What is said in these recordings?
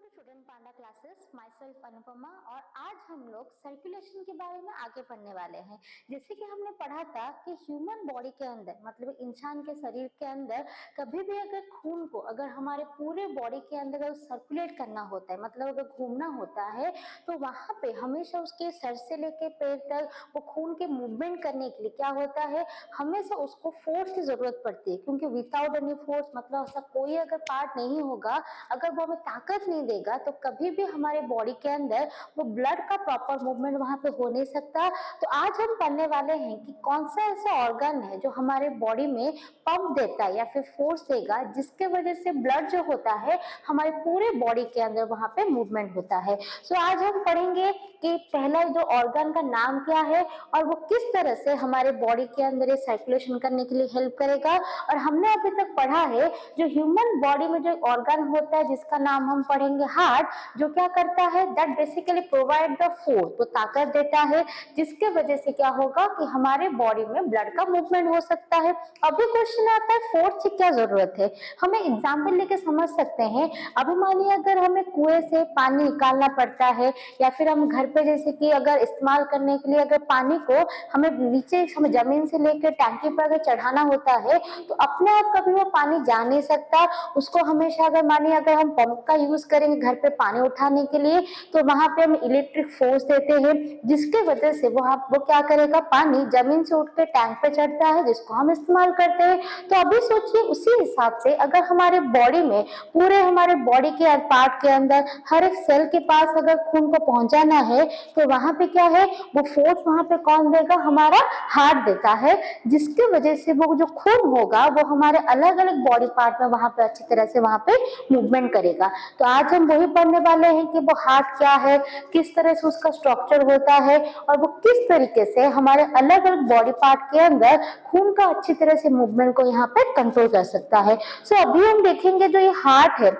To student panda classes, myself Anupama. और आज हम लोग सर्कुलेशन के बारे में आगे पढ़ने वाले हैं। जैसे कि हमने पढ़ा था कि ह्यूमन बॉडी के अंदर मतलब इंसान के शरीर के अंदर कभी भी अगर खून को अगर हमारे पूरे बॉडी के अंदर अगर सर्कुलेट करना होता है मतलब अगर घूमना होता है तो वहां पे हमेशा उसके सर से लेके पैर तक वो खून के मूवमेंट करने के लिए क्या होता है, हमेशा उसको फोर्स की जरूरत पड़ती है। क्योंकि विदाउट एनी फोर्स मतलब ऐसा कोई अगर पार्ट नहीं होगा, अगर वो हमें ताकत नहीं देगा तो कभी भी हमारे बॉडी के अंदर वो ब्लड का प्रॉपर मूवमेंट वहां पे हो नहीं सकता। तो आज हम पढ़ने वाले हैं कि कौन सा ऐसा ऑर्गन है जो हमारे बॉडी में पंप देता है या फिर फोर्स देगा, जिसके वजह से ब्लड जो होता है हमारे पूरे बॉडी के अंदर वहां पे मूवमेंट होता है। सो आज हम पढ़ेंगे कि पहला जो ऑर्गन का नाम क्या है और वो किस तरह से हमारे बॉडी के अंदर ये सर्कुलेशन करने के लिए हेल्प करेगा। और हमने अभी तक पढ़ा है जो ह्यूमन बॉडी में जो ऑर्गन होता है जिसका नाम हम पढ़ेंगे हार्ट, जो क्या करता है that basically provide the force, वो ताकत देता है जिसके वजह से क्या होगा कि हमारे बॉडी में ब्लड का मूवमेंट हो सकता है। अभी क्वेश्चन आता है फोर्स की क्या जरूरत है, हमें एग्जाम्पल लेके समझ सकते हैं। अभी मानिए अगर हमें कुएं से पानी निकालना पड़ता है या फिर हम घर पे जैसे कि अगर इस्तेमाल करने के लिए अगर पानी को हमें नीचे हमें जमीन से लेकर टैंकी पर अगर चढ़ाना होता है तो अपने आप कभी वो पानी जा नहीं सकता। उसको हमेशा अगर मानिए अगर हम पंप का यूज करेंगे घर पे पानी उठाने के लिए तो वहां पे हम इलेक्ट्रिक फोर्स देते हैं जिसके वजह से वो क्या करेगा, पानी जमीन से उठ के टैंक पे चढ़ता है जिसको हम इस्तेमाल करते हैं। तो अभी सोचिए उसी हिसाब से अगर हमारे बॉडी में पूरे हमारे बॉडी के पार्ट के अंदर हर एक सेल के पास अगर खून को पहुंचाना है तो वहां पे क्या है वो फोर्स वहां पे कौन देगा, हमारा हार्ट देता है, जिसके वजह से वो जो खून होगा वो हमारे अलग अलग बॉडी पार्ट में वहां पे अच्छी तरह से वहां पे मूवमेंट करेगा। तो आज हम वही पढ़ने वाले हैं कि वो हार्ट क्या है, किस तरह से उसका स्ट्रक्चर होता है और वो किस तरीके से हमारे अलग अलग बॉडी पार्ट के अंदर खून का अच्छी तरह से मूवमेंट को यहाँ पे कंट्रोल कर सकता है। सो अभी हम देखेंगे जो ये हार्ट है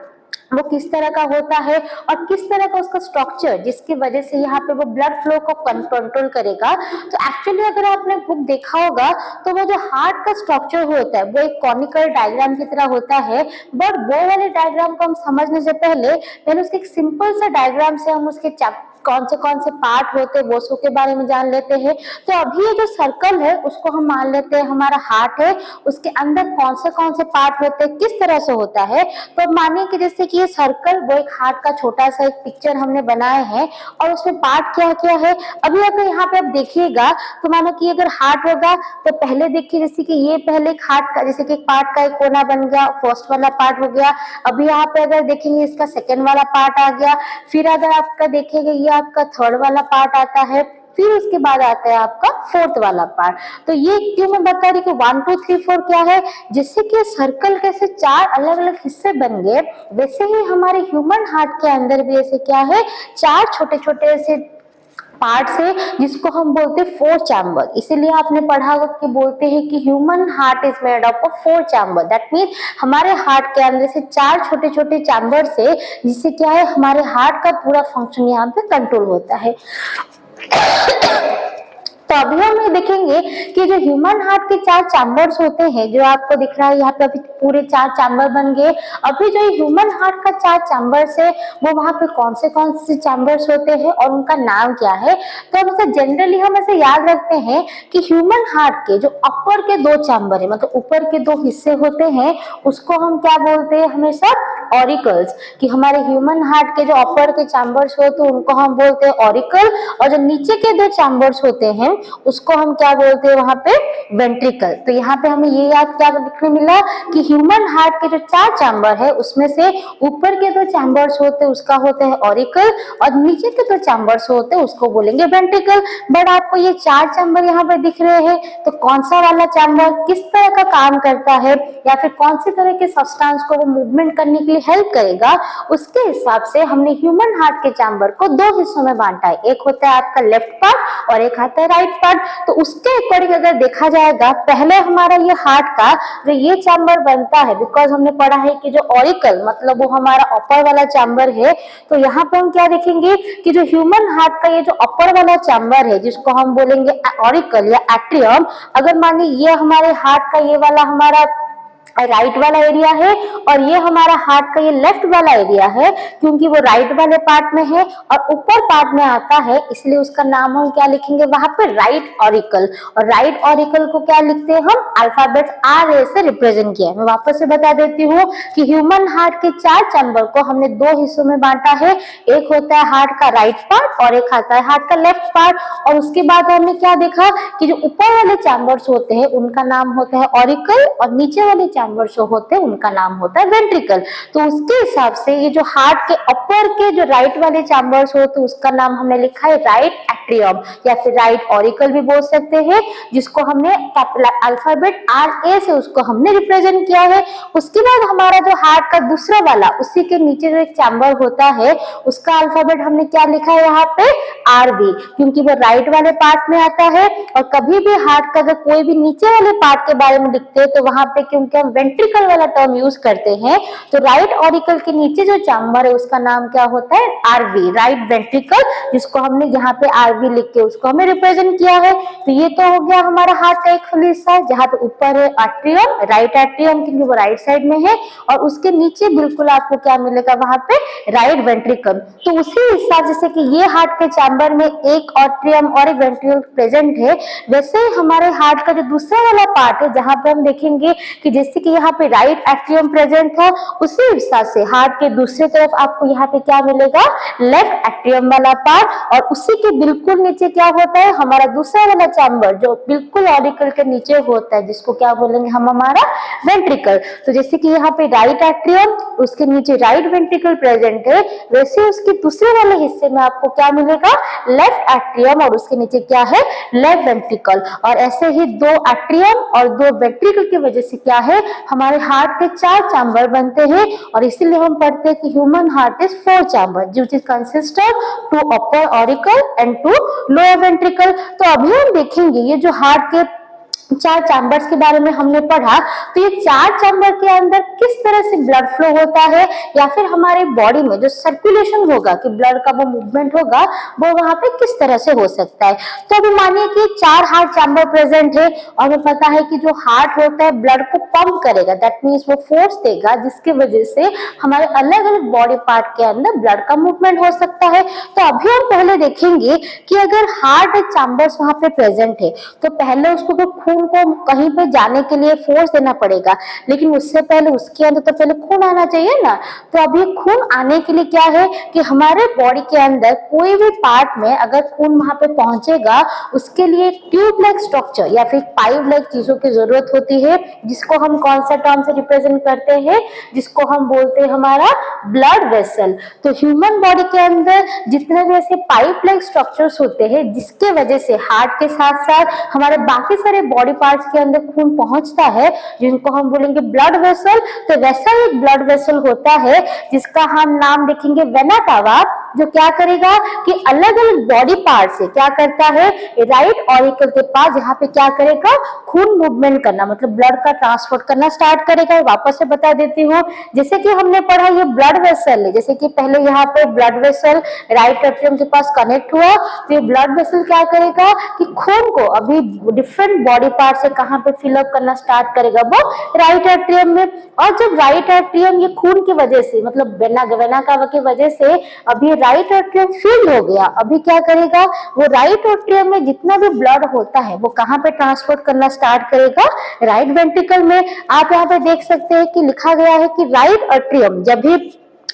वो किस तरह का होता है और किस तरह का उसका स्ट्रक्चर जिसकी वजह से यहाँ पे वो ब्लड फ्लो को कंट्रोल करेगा। तो एक्चुअली अगर आपने बुक देखा होगा तो वो जो हार्ट का स्ट्रक्चर होता है वो एक कॉनिकल डायग्राम की तरह होता है, बट वो वाले डायग्राम को हम समझने से पहले उसके एक सिंपल सा डायग्राम से हम उसके कौन से पार्ट होते हैं वो सब के बारे में जान लेते हैं। तो अभी ये जो सर्कल है उसको हम मान लेते हैं हमारा हार्ट है, उसके अंदर कौन से पार्ट होते हैं किस तरह से होता है। तो मानिए कि जैसे कि ये सर्कल वो एक हार्ट का छोटा सा एक पिक्चर हमने बनाया है और उसमें पार्ट क्या क्या है। अभी अगर यहाँ पे आप देखिएगा तो मानो कि अगर हार्ट होगा तो पहले देखिए जैसे कि ये पहले एक हार्ट का जैसे कि एक पार्ट का एक कोना बन गया, फर्स्ट वाला पार्ट हो गया। अभी यहाँ पे अगर देखेंगे इसका सेकेंड वाला पार्ट आ गया, फिर अगर आपका देखेंगे ये आपका थर्ड वाला पार्ट आता है, फिर उसके बाद आता है आपका फोर्थ वाला पार्ट। तो ये क्यों मैं बता रही कि 1 2 3 4 क्या है, जिससे कि सर्कल कैसे 4 अलग अलग हिस्से बन गए वैसे ही हमारे ह्यूमन हार्ट के अंदर भी ऐसे क्या है 4 छोटे छोटे ऐसे पार्ट से जिसको हम बोलते हैं 4 चैम्बर। इसीलिए आपने पढ़ा होगा कि बोलते हैं कि human heart is made up of 4 chamber. That mean हमारे हार्ट के अंदर से 4 छोटे छोटे चैम्बर से जिससे क्या है हमारे हार्ट का पूरा फंक्शन यहाँ पे कंट्रोल होता है। तो अभी हम ये देखेंगे कि जो ह्यूमन हार्ट के 4 चैम्बर्स होते हैं जो आपको दिख रहा है यहाँ पे अभी पूरे 4 चैम्बर बन गए। अभी जो ह्यूमन हार्ट का 4 चैम्बर्स है वो वहां पे कौन से चैम्बर्स होते हैं और उनका नाम क्या है। तो हम ऐसे जनरली हम ऐसे याद रखते हैं कि ह्यूमन हार्ट के जो अपर के 2 चैम्बर है मतलब ऊपर के 2 हिस्से होते हैं उसको हम क्या बोलते हैं हमेशा ऑरिकल्स, कि हमारे ह्यूमन हार्ट के जो अपर के चैम्बर्स होते हैं उनको हम बोलते हैं ऑरिकल और जो नीचे के 2 चैम्बर्स होते हैं उसको हम क्या बोलते हैं वहां पे वेंट्रिकल। तो यहाँ पे हमें ये याद क्या लिखने मिला कि ह्यूमन हार्ट के जो 4 चैम्बर है उसमें से ऊपर के 2 चैम्बर्स होते हैं उसका होते हैं ऑरिकल और नीचे के 2 चैम्बर्स होते हैं उसको बोलेंगे वेंट्रिकल। बट आपको ये 4 चैम्बर यहाँ पे दिख रहे हैं तो कौन सा वाला चैम्बर किस तरह का काम करता है या फिर कौन सी तरह के सब्सटेंस को वो मूवमेंट करने के लिए हेल्प करेगा, उसके हिसाब से हमने ह्यूमन हार्ट के चैम्बर को 2 हिस्सों में बांटा है। एक होता है आपका लेफ्ट पार्ट और एक आता है राइट पार्ट। तो उसके अकॉर्डिंग अगर देखा जाएगा पहले हमारा ये हार्ट का जो ये चैम्बर बनता है बिकॉज हमने पढ़ा है कि जो ऑरिकल मतलब वो हमारा अपर वाला चैम्बर है। तो यहाँ पे हम क्या देखेंगे कि जो ह्यूमन हार्ट का ये जो अपर वाला चैम्बर है जिसको हम बोलेंगे ऑरिकल या एट्रियम, अगर मानिए ये हमारे हार्ट का ये वाला हमारा राइट वाला एरिया है, और ये हमारा हार्ट का ये लेफ्ट वाला एरिया है, क्योंकि वो राइट वाले पार्ट में है और ऊपर पार्ट में आता है, इसलिए उसका नाम हम क्या लिखेंगे वहां पे, राइट ऑरिकल। और राइट ऑरिकल को क्या लिखते हैं हम, अल्फाबेट आर ए से रिप्रेजेंट किया है। मैं वापस से बता देती हूँ कि ह्यूमन हार्ट के 4 चैम्बर को हमने 2 हिस्सों में बांटा है। एक होता है हार्ट का राइट पार्ट और एक आता है हार्ट का लेफ्ट पार्ट। और उसके बाद हमने क्या देखा कि जो ऊपर वाले चैम्बर्स होते हैं उनका नाम होता है ऑरिकल, और नीचे वाले चैम्बर जो होते हैं उनका नाम होता है वेंट्रिकल। तो उसके हिसाब से ये जो हार्ट के अपर के जो राइट वाले चैम्बर्स होते हैं उसका नाम हमने लिखा है राइट एट्रियम, या फिर राइट ऑरिकल भी बोल सकते हैं, जिसको हमने अल्फाबेट आर ए से उसको हमने रिप्रेजेंट किया है। उसके बाद हमारा जो हार्ट का दूसरा वाला, उसी के नीचे जो एक चैम्बर होता है उसका अल्फाबेट हमने क्या लिखा है यहाँ पे, आर बी, क्योंकि वो राइट वाले पार्ट में आता है। और कभी भी हार्ट का अगर कोई भी नीचे वाले पार्ट के बारे में लिखते हैं तो वहां पे क्योंकि हम वेंट्रिकल वाला टर्म यूज करते हैं, तो राइट ऑरिकल के नीचे जो चैम्बर है उसका नाम क्या होता है, आरवी, राइट वेंट्रिकल, जिसको हमने यहाँ पे आरवी लिख के उसको हमें रिप्रेजेंट किया है। तो ये तो हो गया हमारा हार्ट का एक हिस्सा, जहाँ पे ऊपर है एट्रियम, राइट एट्रियम, क्योंकि वो राइट साइड में है, और उसके नीचे बिल्कुल आपको क्या मिलेगा वहां पे, राइट वेंट्रिकल। तो उसी हिस्सा, जैसे कि ये हार्ट के चैम्बर में एक एट्रियम और एक वेंट्रिकल प्रेजेंट है, वैसे ही हमारे हार्ट का जो दूसरा वाला पार्ट है जहां पे हम देखेंगे कि जैसे कि यहाँ पे राइट एट्रियम प्रेजेंट था, उसी हिस्सा से हार्ट के दूसरी तरफ आपको यहाँ पे क्या मिलेगा, लेफ्ट एट्रियम वाला पार्ट, और उसी के बिल्कुल नीचे क्या होता है, हमारा दूसरा वाला चैम्बर जो बिल्कुल ऑरिकल के नीचे होता है, जिसको क्या बोलेंगे हम, हमारा वेंट्रिकल। तो जैसे कि यहाँ पे राइट एट्रियम, उसके नीचे राइट वेंट्रिकल प्रेजेंट है, वैसे उसके दूसरे वाले हिस्से में आपको क्या मिलेगा, लेफ्ट एट्रियम, और उसके नीचे क्या है, लेफ्ट वेंट्रिकल। और ऐसे ही 2 एट्रियम और 2 वेंट्रिकल की वजह से क्या है, हमारे हार्ट के 4 चैम्बर बनते हैं, और इसीलिए हम पढ़ते हैं कि human heart is 4 chamber, which is consist of 2 upper auricle and 2 lower ventricle. तो अभी हम देखेंगे ये जो हार्ट के 4 चैम्बर्स के बारे में हमने पढ़ा, तो ये 4 चैम्बर के अंदर किस तरह से ब्लड फ्लो होता है, या फिर हमारे बॉडी में जो सर्कुलेशन होगा, कि ब्लड का वो मूवमेंट होगा, वो वहां पे किस तरह से हो सकता है। तो अभी मानिए कि 4 हार्ट चैम्बर प्रेजेंट है, और हमें पता है कि जो हार्ट होता है ब्लड को पंप करेगा, दैट मीन्स वो फोर्स देगा, जिसकी वजह से हमारे अलग अलग बॉडी पार्ट के अंदर ब्लड का मूवमेंट हो सकता है। तो अभी हम पहले देखेंगे कि अगर हार्ट चैम्बर्स वहां पे प्रेजेंट है, तो पहले उसको तो खून को कहीं पे जाने के लिए फोर्स देना पड़ेगा, लेकिन उससे पहले उसके अंदर तो पहले खून आना चाहिए ना। तो अभी खून आने के लिए क्या है कि हमारे बॉडी के अंदर कोई भी पार्ट में अगर खून वहां पे पहुंचेगा, उसके लिए ट्यूब लाइक स्ट्रक्चर या फिर पाइप लाइक चीजों की जरूरत होती है, जिसको हम कौन सा टर्म से रिप्रेजेंट करते हैं, जिसको हम बोलते हैं हमारा ब्लड वेसल। तो ह्यूमन बॉडी के अंदर जितने भी ऐसे पाइप लाइक स्ट्रक्चर्स होते हैं, जिसके वजह से हार्ट के साथ साथ हमारे बाकी सारे बॉडी पार्ट्स के अंदर खून पहुंचता है, जिनको हम बोलेंगे ब्लड वेसल। तो वैसा एक ब्लड वेसल होता है जिसका हम नाम देखेंगे वेना कावा, जो क्या करेगा कि अलग अलग बॉडी पार्ट से क्या करता है, राइट ऑरिकल के पास जहाँ पे क्या करेगा, खून मूवमेंट करना, मतलब ब्लड का ट्रांसपोर्ट करना स्टार्ट करेगा। वापस से बता देती हूँ, जैसे कि हमने पढ़ा ये ब्लड वेसल है, जैसे कि पहले यहाँ पे ब्लड वेसल राइट एट्रियम के पास कनेक्ट हुआ, तो ये ब्लड वेसल क्या करेगा कि खून को अभी डिफरेंट बॉडी पार्ट से कहाँ पे फिलअप करना स्टार्ट करेगा, वो राइट एट्रियम में। और जब राइट एट्रियम ये खून की वजह से, मतलब वेना कावा की वजह से अभी राइट एट्रियम फिल हो गया, अभी क्या करेगा, वो राइट एट्रियम में जितना भी ब्लड होता है वो कहाँ पे ट्रांसपोर्ट करना स्टार्ट करेगा, राइट वेंट्रिकल में। आप यहाँ पे देख सकते हैं कि लिखा गया है कि राइट एट्रियम जब भी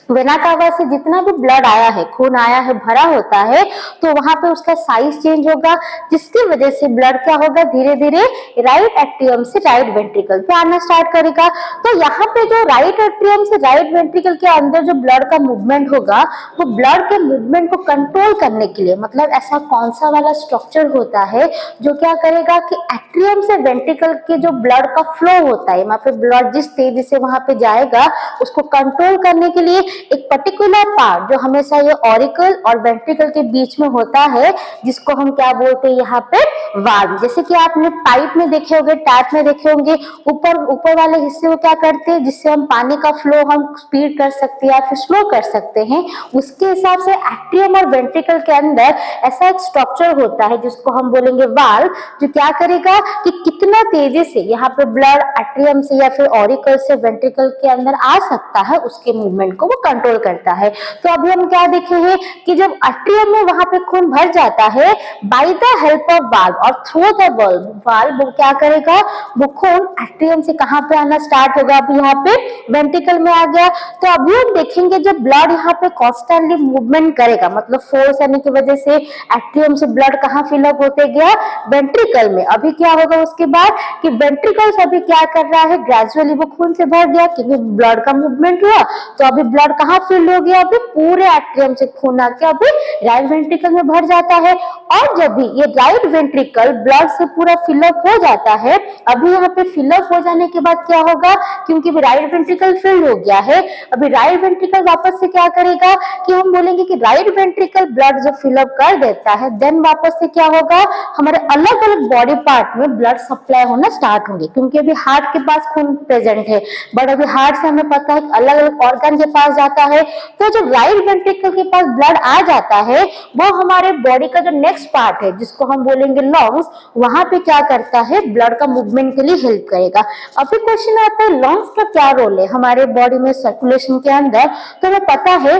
वेना कावा से जितना भी ब्लड आया है, खून आया है, भरा होता है, तो वहां पे उसका साइज चेंज होगा, जिसकी वजह से ब्लड क्या होगा, धीरे धीरे राइट एट्रियम से राइट वेंट्रिकल पे आना स्टार्ट करेगा। तो यहाँ पे जो राइट एट्रियम से राइट वेंट्रिकल के अंदर जो ब्लड का मूवमेंट होगा, वो ब्लड के मूवमेंट को कंट्रोल करने के लिए, मतलब ऐसा कौन सा वाला स्ट्रक्चर होता है जो क्या करेगा कि एट्रियम से वेंट्रिकल के जो ब्लड का फ्लो होता है, वहां पे ब्लड जिस तेजी से वहां पे जाएगा, उसको कंट्रोल करने के लिए एक पर्टिकुलर पार्ट जो हमेशा ये ऑरिकल और वेंट्रिकल के बीच में होता है जिसको हम क्या बोलते हैं यहाँ पे वाल्व। जैसे कि आपने पाइप में देखे होंगे, टैप में देखे होंगे, ऊपर वाले हिस्से को क्या करते हैं, जिससे हम पानी का फ्लो हम स्पीड कर सकते हैं या फिर स्लो कर सकते हैं। उसके हिसाब से एट्रियम और वेंट्रिकल के अंदर ऐसा एक स्ट्रक्चर होता है जिसको हम बोलेंगे वाल्व, जो क्या करेगा कि कितना तेजी से यहाँ पे ब्लड एट्रियम से या फिर ऑरिकल से वेंट्रिकल के अंदर आ सकता है, उसके मूवमेंट को वो कंट्रोल करता है। तो अभी हम क्या देखेंगे कि जब एट्रियम में वहां पे खून भर जाता है by the help of valve और थ्रू द वाल्व, वो क्या करेगा, वो खून एट्रियम से कहां पे आना स्टार्ट होगा, अभी यहाँ पे वेंट्रिकल में आ गया। तो अभी हम देखेंगे जब ब्लड यहाँ पे कॉन्स्टेंटली मूवमेंट करेगा, मतलब फोर्स आने की वजह से एट्रियम से ब्लड कहाँ फिलअप होते गया, वेंट्रिकल में। अभी क्या होगा उसके बाद कि वेंट्रिकल अभी क्या कर रहा है, ग्रेजुअली वो खून से भर गया क्योंकि ब्लड का मूवमेंट हुआ। तो अभी ब्लड कहाँ फिल हो गया, अभी पूरे एट्रियम से खून आके अभी राइट वेंट्रिकल में भर जाता है। और जब भी ये राइट वेंट्रिकल ब्लड से पूरा फिलअप हो जाता है, अभी यहाँ पे फिलअप हो जाने के बाद क्या होगा, क्योंकि राइट वेंट्रिकल फिल हो गया है, अभी राइट वेंट्रिकल वापस से क्या करेगा कि हम बोलेंगे कि राइट वेंट्रिकल ब्लड जब फिलअप कर देता है, देन वापस से क्या होगा, हमारे अलग अलग बॉडी पार्ट में ब्लड सप्लाई होना स्टार्ट होंगे। क्योंकि अभी हार्ट के पास खून प्रेजेंट है, बट अभी हार्ट से हमें पता है अलग अलग ऑर्गन के पास जाता है। तो जब राइट वेंट्रिकल के पास ब्लड आ जाता है, वो हमारे बॉडी का जो नेक्स्ट पार्ट है जिसको हम बोलेंगे लंग्स, वहां पे क्या करता है, ब्लड का मूवमेंट के लिए हेल्प करेगा। अभी क्वेश्चन आता है लंग्स का क्या रोल है हमारे बॉडी में सर्कुलेशन के अंदर। तो हमें पता है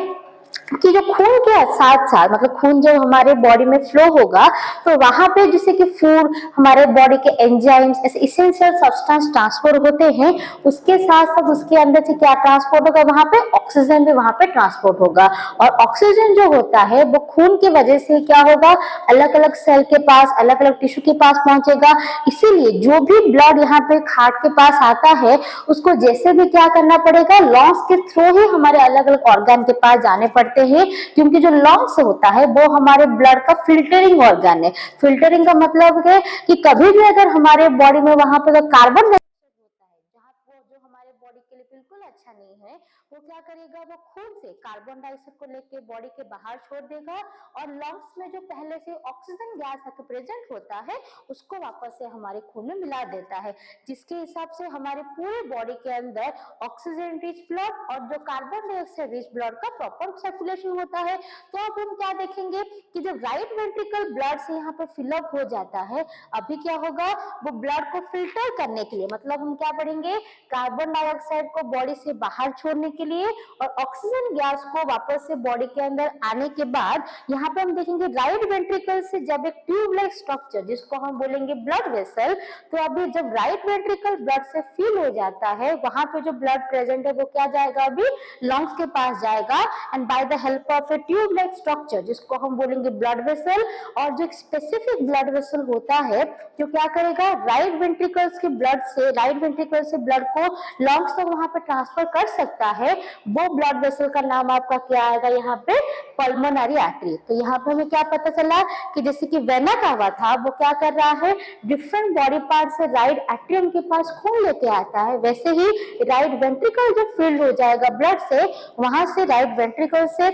कि जो खून के साथ साथ, मतलब खून जब हमारे बॉडी में फ्लो होगा तो वहां पे जैसे कि फूड, हमारे बॉडी के एंजाइम्स, ऐसे इसेंशियल सब्सटेंस ट्रांसफर होते हैं, उसके साथ साथ उसके अंदर से क्या ट्रांसपोर्ट होगा, वहां पे ऑक्सीजन भी वहां पे ट्रांसपोर्ट होगा। और ऑक्सीजन जो होता है वो खून की वजह से क्या होगा, अलग अलग सेल के पास, अलग अलग टिश्यू के पास पहुंचेगा। इसीलिए जो भी ब्लड यहाँ पे हार्ट के पास आता है, उसको जैसे भी क्या करना पड़ेगा, लंग्स के थ्रू ही हमारे अलग अलग ऑर्गन के पास जाने पड़ते हैं। क्योंकि जो लंग्स होता है वो हमारे ब्लड का फिल्टरिंग ऑर्गन है। फिल्टरिंग का मतलब है कि कभी भी अगर हमारे बॉडी में वहां पर कार्बन जो हमारे बॉडी के लिए बिल्कुल अच्छा नहीं है, वो क्या करेगा, वो खून से कार्बन डाइऑक्साइड को लेके बॉडी के बाहर छोड़ देगा और लंग्स में जो पहले से ऑक्सीजन गैस प्रेजेंट होता है उसको वापस से हमारे खून में मिला देता है, जिसके हिसाब से हमारे पूरे बॉडी के अंदर ऑक्सीजन रिच ब्लड और जो कार्बन डाइऑक्साइड रिच ब्लड का प्रॉपर सर्कुलेशन होता है। तो अब हम क्या देखेंगे कि जब राइट वेंट्रिकल ब्लड से यहाँ पे फिलअप हो जाता है, अभी क्या होगा, वो ब्लड को फिल्टर करने के लिए, मतलब हम क्या पढ़ेंगे, कार्बन डाइऑक्साइड को बॉडी से बाहर छोड़ने के लिए और ऑक्सीजन गैस को वापस से बॉडी के अंदर आने के बाद यहाँ पे हम देखेंगे राइट वेंट्रिकल से जब एक ट्यूब लाइक स्ट्रक्चर जिसको हम बोलेंगे ब्लड वेसल, तो अभी जब राइट वेंट्रिकल ब्लड से फिल हो जाता है, वहां पे जो ब्लड प्रेजेंट है वो क्या जाएगा, अभी लंग्स के पास जाएगा and by the help of A tube like structure जिसको हम बोलेंगे ब्लड वेसल। और जो स्पेसिफिक ब्लड वेसल होता है जो क्या करेगा, राइट वेंट्रिकल्स के ब्लड से, राइट वेंट्रिकल से ब्लड को लंग्स तक वहां पे ट्रांसफर कर सकता है, वो ब्लड वेसल का नाम आपका क्या आएगा, यहाँ पे पल्मोनरी आर्टरी। तो यहाँ पे हमें क्या पता चला कि जैसे कि वेना कावा था, वो क्या कर रहा है, डिफरेंट बॉडी पार्ट से राइट एट्रियम के पास खून लेके आता है, वैसे ही राइट वेंट्रिकल जो फिल्ड हो जाएगा ब्लड से, वहां से राइट वेंट्रिकल से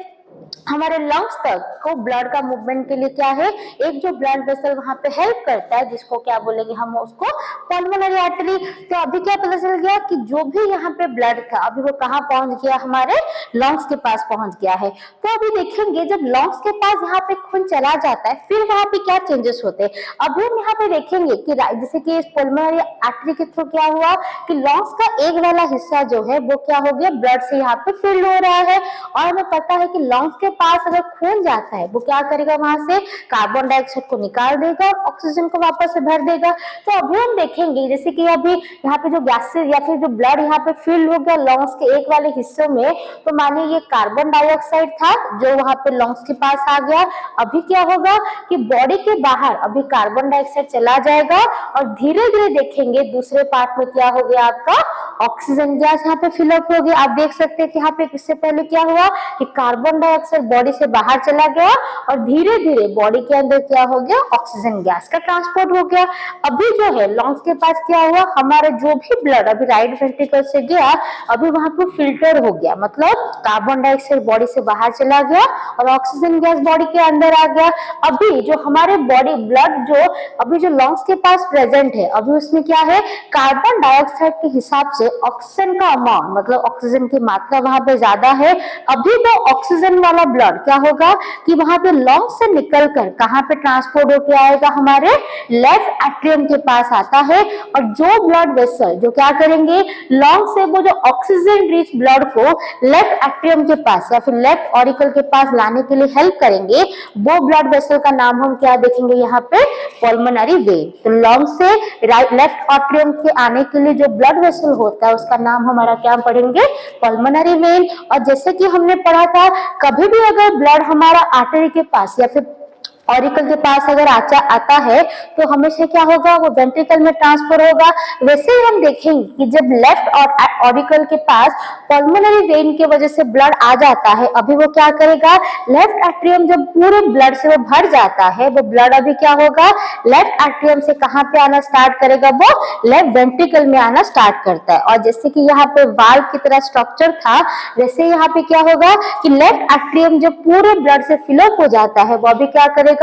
हमारे लंग्स तक को ब्लड का मूवमेंट के लिए क्या है, एक जो ब्लड वेसल वहां पे हेल्प करता है जिसको क्या बोलेंगे हम उसको पल्मोनरी आर्टरी। तो अभी क्या पता चल गया कि जो भी यहाँ पे ब्लड था अभी वो कहाँ पहुंच गया, हमारे लंग्स के पास पहुंच गया है। तो अभी देखेंगे जब लंग्स के पास यहाँ पे खून चला जाता है फिर वहां पे क्या चेंजेस होते हैं। अभी हम यहाँ पे देखेंगे कि जैसे कि पल्मोनरी आर्टरी के थ्रू क्या हुआ कि लंग्स का एक वाला हिस्सा जो है वो क्या हो गया, ब्लड से यहाँ पे फिल हो रहा है। और हमें पता है कि लंग्स के पास अगर खून जाता है वो क्या करेगा, वहां से कार्बन डाइऑक्साइड को निकाल देगा, ऑक्सीजन को वापस से भर देगा। तो अभी हम देखेंगे जैसे कि अभी यहाँ पे जो गैसेस या फिर जो ब्लड यहाँ पे फिल हो गया लंग्स के एक वाले हिस्से में, तो मानिए ये कार्बन डाइऑक्साइड था जो वहां पे लंग्स के पास आ गया। अभी क्या होगा कि बॉडी के बाहर अभी कार्बन डाइऑक्साइड चला जाएगा और धीरे धीरे देखेंगे दूसरे पार्ट में क्या हो गया, आपका ऑक्सीजन गैस यहाँ पे फिलअप हो गया। आप देख सकते हैं कि यहाँ पे इससे पहले क्या हुआ कि कार्बन डाइऑक्साइड बॉडी से बाहर चला गया और धीरे धीरे बॉडी के अंदर क्या हो गया, ऑक्सीजन गैस का ट्रांसपोर्ट हो गया। अभी जो है लंग्स के पास क्या हुआ, हमारा जो भी ब्लड अभी राइट वेंट्रिकल से गया अभी वहां पे फिल्टर हो गया, मतलब कार्बन डाइऑक्साइड बॉडी से बाहर चला गया और ऑक्सीजन गैस बॉडी के अंदर आ गया। अभी जो हमारे बॉडी ब्लड जो अभी जो लंग्स के पास प्रेजेंट है अभी उसमें क्या है, कार्बन डाइऑक्साइड के हिसाब से ऑक्सीजन का अमाउंट मतलब ऑक्सीजन की मात्रा वहां पे ज्यादा है। अभी वो ऑक्सीजन वाला ब्लड क्या होगा कि वहां पे लंग्स से निकलकर कहां पे ट्रांसपोर्ट होके आएगा, हमारे लेफ्ट एट्रियम के पास आता है। और जो ब्लड वेसल जो क्या करेंगे, लंग्स से वो जो ऑक्सीजन रिच ब्लड को लेफ्ट एट्रियम के पास या फिर लेफ्ट ऑरिकल के पास लाने के लिए हेल्प करेंगे, वो ब्लड वेसल का नाम हम क्या देखेंगे यहाँ पे, पल्मोनरी वेन। तो लंग्स से राइट लेफ्ट एट्रियम के आने के लिए जो ब्लड वेसल होता है उसका नाम हमारा क्या पढ़ेंगे, पल्मोनरी वेन। और जैसे कि हमने पढ़ा था, कभी भी अगर ब्लड हमारा आर्टरी के पास या फिर ऑरिकल के पास अगर आता है तो हमेशा क्या होगा, वो वेंट्रिकल में ट्रांसफर होगा। वैसे ही हम देखेंगे कि जब लेफ्ट ऑरिकल के पास पल्मोनरी वेन की वजह से ब्लड आ जाता है, अभी वो क्या करेगा, लेफ्ट एट्रियम जब पूरे ब्लड से वो भर जाता है, वो ब्लड अभी क्या होगा, लेफ्ट एट्रियम से कहां पे आना स्टार्ट करेगा, वो लेफ्ट वेंट्रिकल में आना स्टार्ट करता है। और जैसे कि यहाँ पे वाल्व की तरह स्ट्रक्चर था, वैसे यहाँ पे क्या होगा कि लेफ्ट एट्रियम जब पूरे ब्लड से फिलअप हो जाता है, वो अभी क्या करेगा,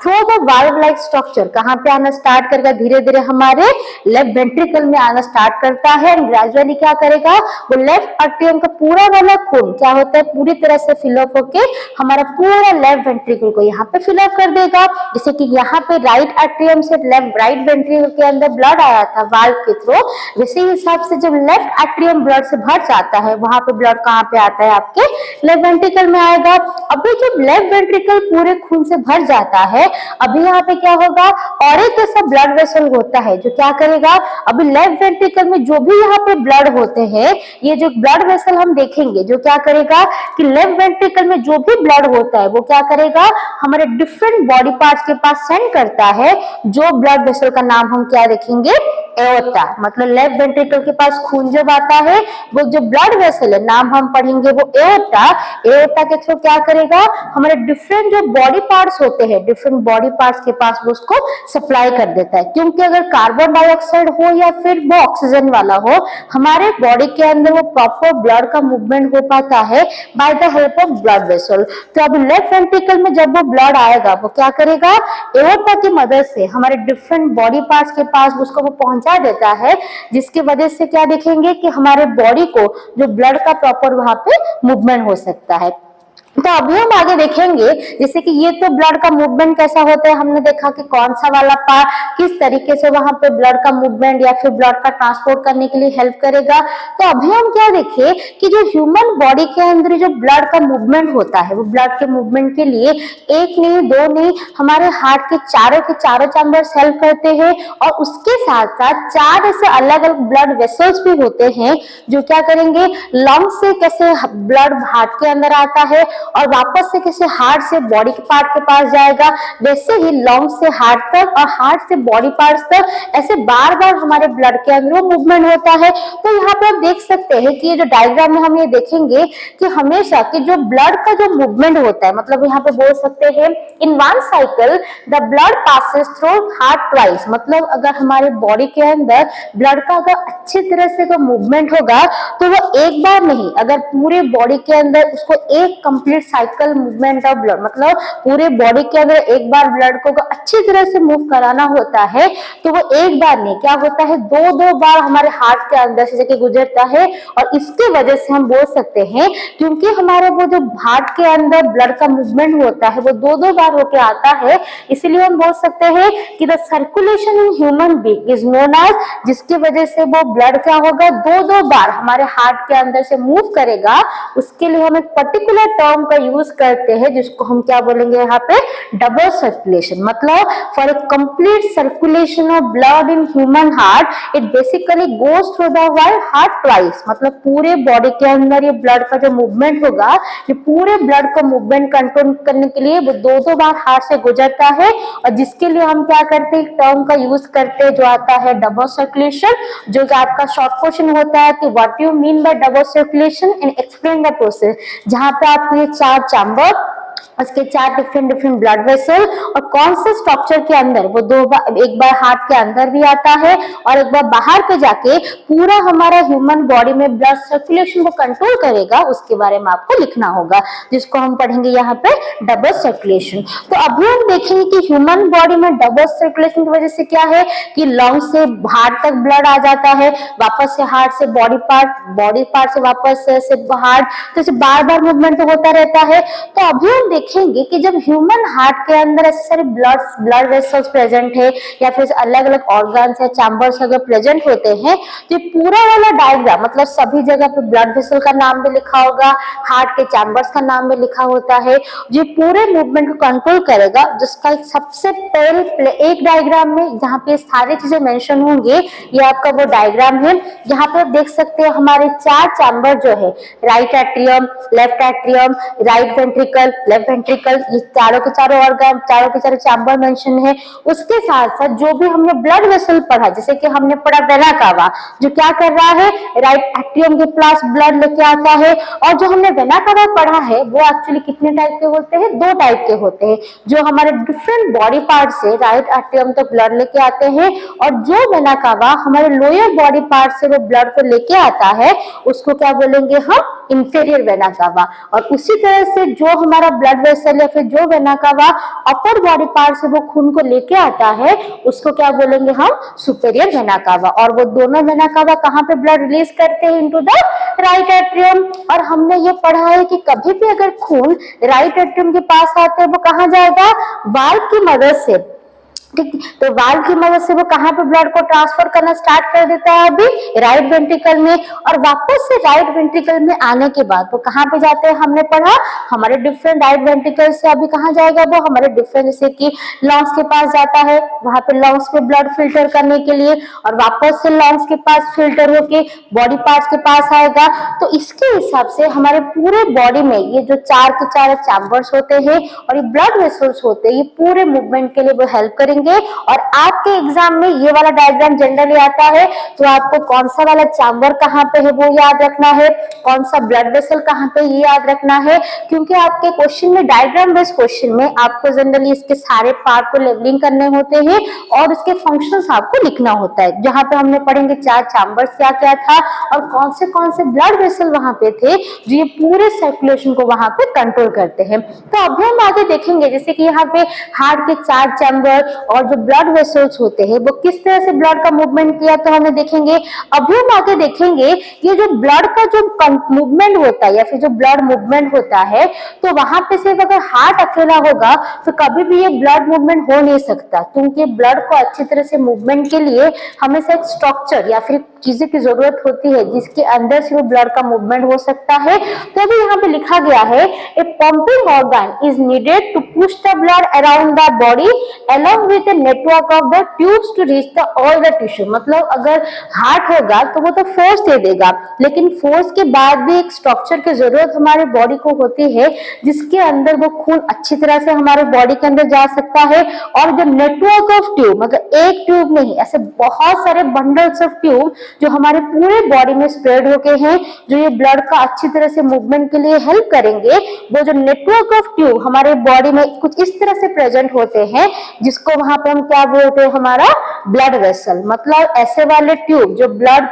through the valve like structure कहां पे आना स्टार्ट करेगा, धीरे धीरे हमारे लेफ्ट वेंट्रिकल में आना स्टार्ट करता है। और ग्रेजुअली क्या करेगा, वो लेफ्ट एट्रियम का पूरा वाला खून क्या होता है, पूरी तरह से फिलअप होके हमारा पूरा लेफ्ट वेंट्रिकल को यहाँ पे फिलअप कर देगा। जैसे कि यहाँ पे राइट एट्रियम से राइट वेंट्रिकल के अंदर ब्लड आया था वाल्व के थ्रू, वैसे ही हिसाब से जब लेफ्ट एट्रियम ब्लड से भर जाता है, वहां पे ब्लड कहाँ पे आता है, आपके लेफ्ट वेंट्रिकल में आएगा। अभी जब लेफ्ट वेंट्रिकल पूरे खून से भर जाता है, अभी यहाँ पे क्या होगा, और एक ऐसा ब्लड वेसल होता है जो क्या करेगा, अभी लेफ्ट वेंट्रिकल में जो भी यहाँ पे ब्लड होते हैं, ये जो ब्लड वेसल हम देखेंगे जो क्या करेगा कि लेफ्ट वेंट्रिकल में जो भी ब्लड होता है वो क्या करेगा, हमारे डिफरेंट बॉडी पार्ट्स के पास सेंड करता है। जो ब्लड वेसल का नाम हम क्या देखेंगे, एओर्टा। मतलब लेफ्ट वेंट्रिकल के पास खून जब आता है, वो जो ब्लड वेसल है नाम हम पढ़ेंगे वो एओर्टा। एओर्टा के थ्रू क्या करेगा, हमारे डिफरेंट जो बॉडी पार्ट्स होते हैं, डिफरेंट बॉडी पार्ट्स के पास वो उसको सप्लाई कर देता है। क्योंकि अगर कार्बन डाइऑक्साइड हो या फिर वो ऑक्सीजन वाला हो, हमारे बॉडी के अंदर वो प्रॉपर ब्लड का मूवमेंट हो पाता है by the help of blood vessel. तो अब लेफ्ट वेंट्रिकल में जब वो ब्लड आएगा, वो क्या करेगा, एओर्टा की मदद से हमारे डिफरेंट बॉडी पार्ट्स के पास उसको वो पहुंचा देता है, जिसकी वजह से क्या देखेंगे कि हमारे बॉडी को जो ब्लड का प्रॉपर वहां पे मूवमेंट हो सकता है। तो अभी हम आगे देखेंगे, जैसे कि ये तो ब्लड का मूवमेंट कैसा होता है, हमने देखा कि कौन सा वाला पार्ट किस तरीके से वहां पे ब्लड का मूवमेंट या फिर ब्लड का ट्रांसपोर्ट करने के लिए हेल्प करेगा। तो अभी हम क्या देखें कि जो ह्यूमन बॉडी के अंदर जो ब्लड का मूवमेंट होता है, वो ब्लड के मूवमेंट के लिए एक नहीं दो नहीं, हमारे हार्ट के चारों चैम्बर्स हेल्प करते हैं। और उसके साथ साथ 4 ऐसे अलग अलग ब्लड वेसल्स भी होते हैं जो क्या करेंगे, लंग्स से कैसे ब्लड हार्ट के अंदर आता है और वापस से कैसे हार्ट से बॉडी के पार्ट के पास जाएगा, वैसे ही लंग्स से हार्ट तक और हार्ट से बॉडी पार्ट्स तक ऐसे बार बार हमारे ब्लड के अंदर वो मूवमेंट होता है। तो यहाँ पे आप देख सकते हैं कि ये जो डायग्राम में हम ये देखेंगे कि हमेशा कि जो ब्लड का जो मूवमेंट होता है, मतलब यहाँ पे बोल सकते हैं in one cycle the blood passes through heart twice. मतलब अगर हमारे बॉडी के अंदर ब्लड का अगर अच्छी तरह से अगर मूवमेंट होगा तो वो एक बार नहीं, अगर पूरे बॉडी के अंदर उसको एक complete cycle movement of blood, मतलब पूरे बॉडी के अंदर एक बार ब्लड को अच्छी तरह से मूव कराना होता है, तो वो एक बार नहीं क्या होता है, 2-2 बार हमारे हार्ट के अंदर से जाके गुजरता है। और इसके वजह से हम बोल सकते हैं, क्योंकि हमारे वो जो हार्ट के अंदर ब्लड का मूवमेंट होता है वो 2-2 बार होके आता है, इसलिए हम बोल सकते हैं कि the circulation in human being is known as, जिसकी वजह से वो ब्लड क्या होगा, 2-2 बार हमारे हार्ट के अंदर से मूव करेगा। उसके लिए हम एक पर्टिकुलर टर्म का यूज करते हैं जिसको हम क्या बोलेंगे यहाँ पे, डबल सर्कुलेशन। मतलब for a complete circulation of blood in human heart it basically goes through the heart twice. मतलब पूरे बॉडी के अंदर ये ब्लड का जो मूवमेंट होगा, ये पूरे ब्लड का मूवमेंट कंट्रोल करने के लिए वो 2-2 बार हार्ट से गुजरता है। और जिसके लिए हम क्या करते हैं, टर्म का यूज करते हैं जो आता है डबल सर्कुलेशन, जो कि आपका शॉर्ट क्वेश्चन होता है कि what you mean by double circulation and explain the process. जहां पे आपको ये 4 चैम्बर, उसके 4 डिफरेंट डिफरेंट ब्लड वेसल, और कौन से स्ट्रक्चर के अंदर वो एक बार हार्ट के अंदर भी आता है और एक बार बाहर पे जाके पूरा हमारा ह्यूमन बॉडी में ब्लड सर्कुलेशन को कंट्रोल करेगा, उसके बारे में आपको लिखना होगा, जिसको हम पढ़ेंगे यहाँ पे डबल सर्कुलेशन। तो अभी हम देखेंगे कि ह्यूमन बॉडी में डबल सर्कुलेशन की वजह से क्या है कि लंग से हार्ट तक ब्लड आ जाता है, वापस से हार्ट से बॉडी पार्ट से वापस से हार्ट, तो इसे बार बार मूवमेंट होता रहता है। तो अभी हम देखेंगे कि जब ह्यूमन हार्ट के अंदर ऐसे सारे ब्लड वेसल्स प्रेजेंट है या फिर अलग अलग ऑर्गन्स या चैम्बर्स अगर प्रेजेंट होते हैं, तो ये पूरा वाला डायग्राम मतलब सभी जगह पे ब्लड वेसल का नाम भी लिखा होगा, हार्ट के चैम्बर्स का नाम भी लिखा होता है, जो पूरे मूवमेंट को कंट्रोल करेगा, जिसका सबसे पहले एक डायग्राम में जहाँ पे सारी चीजें मेंशन होंगे, ये आपका वो डायग्राम है। यहाँ पे आप देख सकते हैं हमारे 4 चैम्बर जो है, right atrium, left atrium, right ventricle, left ventricle, ये चारों के चारों ऑर्गन, चारों के चारों चैम्बर मेंशन है। उसके साथ साथ जो भी हमने ब्लड वेसल पढ़ा, जैसे कि हमने पढ़ा वेना कावा, जो क्या कर रहा है, राइट एट्रियम के पास ब्लड लेके आता है, और जो हमने वेना कावा पढ़ा है वो एक्चुअली कितने टाइप के होते हैं, 2 टाइप के होते हैं, जो हमारे डिफरेंट बॉडी पार्ट से राइट एट्रियम तक ब्लड लेके आते हैं, और जो वेना कावा हमारे लोअर बॉडी पार्ट से वो ब्लड को लेके आता है, उसको क्या बोलेंगे हम, इंफीरियर वेना कावा। और उसी तरह से जो हमारा ब्लड वेसल या फिर जो vena cava upper body part से वो खून को लेके आता है, उसको क्या बोलेंगे हम, सुपेरियर वेना कावा। और वो दोनों वेना कावा कहाँ पे ब्लड रिलीज करते हैं, इनटू द राइट एट्रियम। और हमने ये पढ़ा है कि कभी भी अगर खून राइट एट्रियम के पास आते हैं, वो कहाँ जाएगा, वाल्व की मदद से, ठीक, तो वाल्व की मदद से वो कहाँ पे ब्लड को ट्रांसफर करना स्टार्ट कर देता है, अभी राइट वेंट्रिकल में, और वापस से राइट वेंट्रिकल में आने के बाद वो कहाँ पे जाते हैं, हमने पढ़ा हमारे डिफरेंट राइट वेंट्रिकल से अभी कहाँ जाएगा, वो हमारे डिफरेंट जैसे कि लंग्स के पास जाता है, वहां पे लंग्स पे ब्लड फिल्टर करने के लिए, और वापस से लंग्स के पास फिल्टर होके बॉडी पार्ट्स के पास आएगा। तो इसके हिसाब से हमारे पूरे बॉडी में ये जो 4 के 4 चैम्बर्स होते हैं और ये ब्लड वेसल्स होते हैं, ये पूरे मूवमेंट के लिए वो हेल्प करेंगे। और आपके एग्जाम में ये वाला डायग्राम जनरली आता है, तो आपको कौन सा वाला चैम्बर कहाँ पे है वो याद रखना है, कौन सा ब्लड वेसल कहाँ पे ये याद रखना है, क्योंकि आपके क्वेश्चन में डायग्राम बेस्ड क्वेश्चन में आपको जनरली इसके सारे पार्ट को लेवलिंग करने होते हैं और इसके फंक्शंस आपको लिखना होता है, जहां पे हमने पढ़ेंगे 4 चैम्बर्स क्या क्या था और कौन से ब्लड वेसल वहां पे थे जो ये पूरे सर्कुलेशन को वहां पे कंट्रोल करते हैं। तो अभी हम आगे देखेंगे जैसे कि यहाँ पे हार्ट के 4 चैम्बर और जो ब्लड वेसल्स होते हैं वो किस तरह से ब्लड का मूवमेंट किया, तो हमें देखेंगे। अभी हम आगे देखेंगे ये जो ब्लड का जो मूवमेंट होता है या फिर जो ब्लड मूवमेंट होता है, तो वहां पे सिर्फ अगर हार्ट अकेला होगा तो कभी भी ये ब्लड मूवमेंट हो नहीं सकता, क्योंकि ब्लड को अच्छी तरह से मूवमेंट के लिए हमेशा एक स्ट्रक्चर या फिर चीजें की जरूरत होती है जिसके अंदर से वो ब्लड का मूवमेंट हो सकता है। तो अभी यहाँ पे लिखा गया है, a pumping organ is needed to push the blood around the body along with a network of the tubes to reach the all the tissue। मतलब अगर हार्ट होगा तो वो तो फोर्स दे देगा, लेकिन फोर्स के बाद भी एक स्ट्रक्चर की जरूरत हमारे बॉडी को होती है जिसके अंदर वो खून अच्छी तरह से हमारे बॉडी के अंदर जा सकता है। और जो नेटवर्क ऑफ ट्यूब, मतलब एक ट्यूब नहीं, ऐसे बहुत सारे बंडल्स ऑफ ट्यूब जो हमारे पूरे बॉडी में स्प्रेड होके हैं, जो ये ब्लड का अच्छी तरह से मूवमेंट के लिए हेल्प करेंगे, वो जो नेटवर्क ऑफ ट्यूब हमारे बॉडी में कुछ इस तरह से प्रेजेंट होते हैं जिसको वहां पे हम क्या बोलते हैं, हमारा ब्लड वेसल। मतलब ऐसे वाले ट्यूब जो ब्लड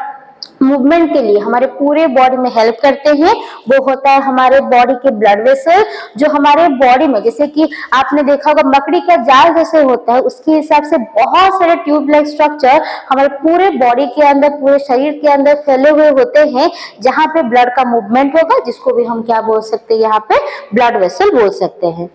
मूवमेंट के लिए हमारे पूरे बॉडी में हेल्प करते हैं, वो होता है हमारे बॉडी के ब्लड वेसल, जो हमारे बॉडी में जैसे कि आपने देखा होगा मकड़ी का जाल जैसे होता है, उसके हिसाब से बहुत सारे ट्यूब लाइक स्ट्रक्चर हमारे पूरे बॉडी के अंदर, पूरे शरीर के अंदर फैले हुए होते हैं, जहां पे ब्लड का मूवमेंट होगा, जिसको भी हम क्या बोल सकते हैं, यहाँ पे ब्लड वेसल बोल सकते हैं।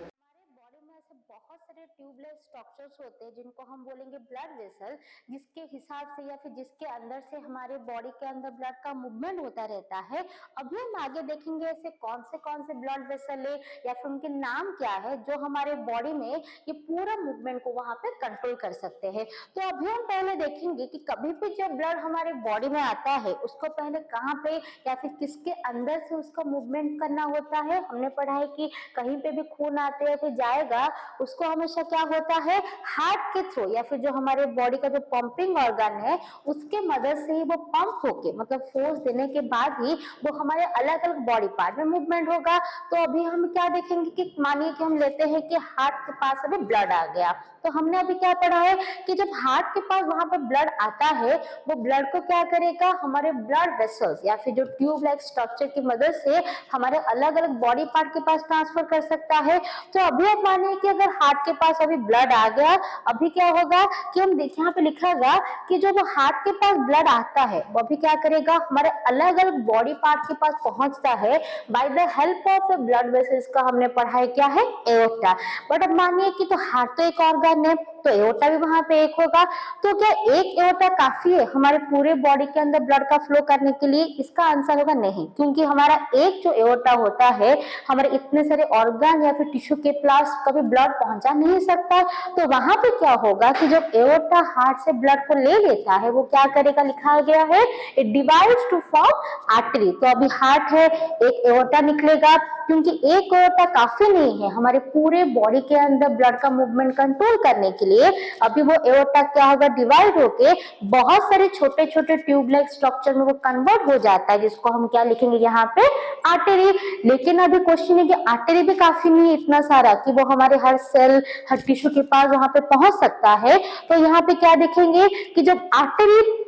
होते हैं जिनको हम बोलेंगे ब्लड वेसल, जिसके हिसाब से या फिर जिसके अंदर से हमारे बॉडी के अंदर ब्लड का मूवमेंट होता रहता है। अभी हम आगे देखेंगे ऐसे कौन से ब्लड वेसल है या फिर उनके नाम क्या है जो हमारे बॉडी में ये पूरा मूवमेंट को वहां पे कंट्रोल कर सकते हैं। तो अभी हम पहले देखेंगे कि कभी भी जब ब्लड हमारे बॉडी में आता है उसको पहले कहाँ पे या फिर किसके अंदर से उसका मूवमेंट करना होता है। हमने पढ़ा है कि कहीं पे भी खून आते हैं फिर जाएगा, उसको हमेशा क्या होता है, हार्ट के फ्लो या फिर जो हमारे बॉडी का जो पंपिंग ऑर्गन है उसके मदद से ही वो पंप होके मतलब फोर्स देने के बाद ही वो हमारे अलग अलग बॉडी पार्ट में मूवमेंट होगा। तो अभी हम क्या देखेंगे कि मानिए कि हम लेते हैं कि हार्ट के पास अभी ब्लड आ गया, तो हमने अभी क्या पढ़ा है कि जब हार्ट के पास वहां पर ब्लड आता है वो ब्लड को क्या करेगा, हमारे ब्लड वेसल्स या फिर जो ट्यूब लाइक स्ट्रक्चर की मदद से हमारे अलग अलग बॉडी पार्ट के पास ट्रांसफर कर सकता है। तो अभी आप मानिए कि अगर हार्ट के पास अभी ब्लड आ गया, अभी क्या होगा कि हम देखिए यहाँ पे लिखा होगा कि जो वो हार्ट के पास ब्लड आता है वो अभी क्या करेगा, हमारे अलग अलग बॉडी पार्ट के पास पहुंचता है by the help of blood vessels का हमने पढ़ा है क्या है, एओर्टा। बट अब मानिए कि तो हार्ट तो एक ऑर्गन है तो एओर्टा भी वहां पे एक होगा, तो क्या एक एओर्टा काफी है हमारे पूरे बॉडी के अंदर ब्लड का फ्लो करने के लिए? इसका आंसर होगा नहीं, क्योंकि हमारा एक जो एओर्टा होता है हमारे इतने सारे ऑर्गन या फिर टिश्यू के पास कभी ब्लड पहुंचा नहीं सकता। तो वहां पे क्या होगा कि जब एओर्टा हार्ट से ब्लड को ले लेता है वो क्या करेगा, लिखा गया है it divides to form artery. तो अभी हार्ट है, एक एओर्टा निकलेगा, क्योंकि एक एओर्टा काफी नहीं है हमारे पूरे बॉडी के अंदर ब्लड का मूवमेंट कंट्रोल करने के लिए। अभी वो एओर्टा क्या होगा, डिवाइड होके बहुत सारे छोटे छोटे ट्यूब लाइक स्ट्रक्चर में वो कन्वर्ट हो जाता है, जिसको हम क्या लिखेंगे यहाँ पे, आर्टरी। लेकिन अभी क्वेश्चन है कि आर्टरी भी काफी नहीं है इतना सारा कि वो हमारे हर सेल हर टिश्यू के पास वहां पे पहुंच सकता है। तो यहाँ पे क्या देखेंगे कि जब आर्टरी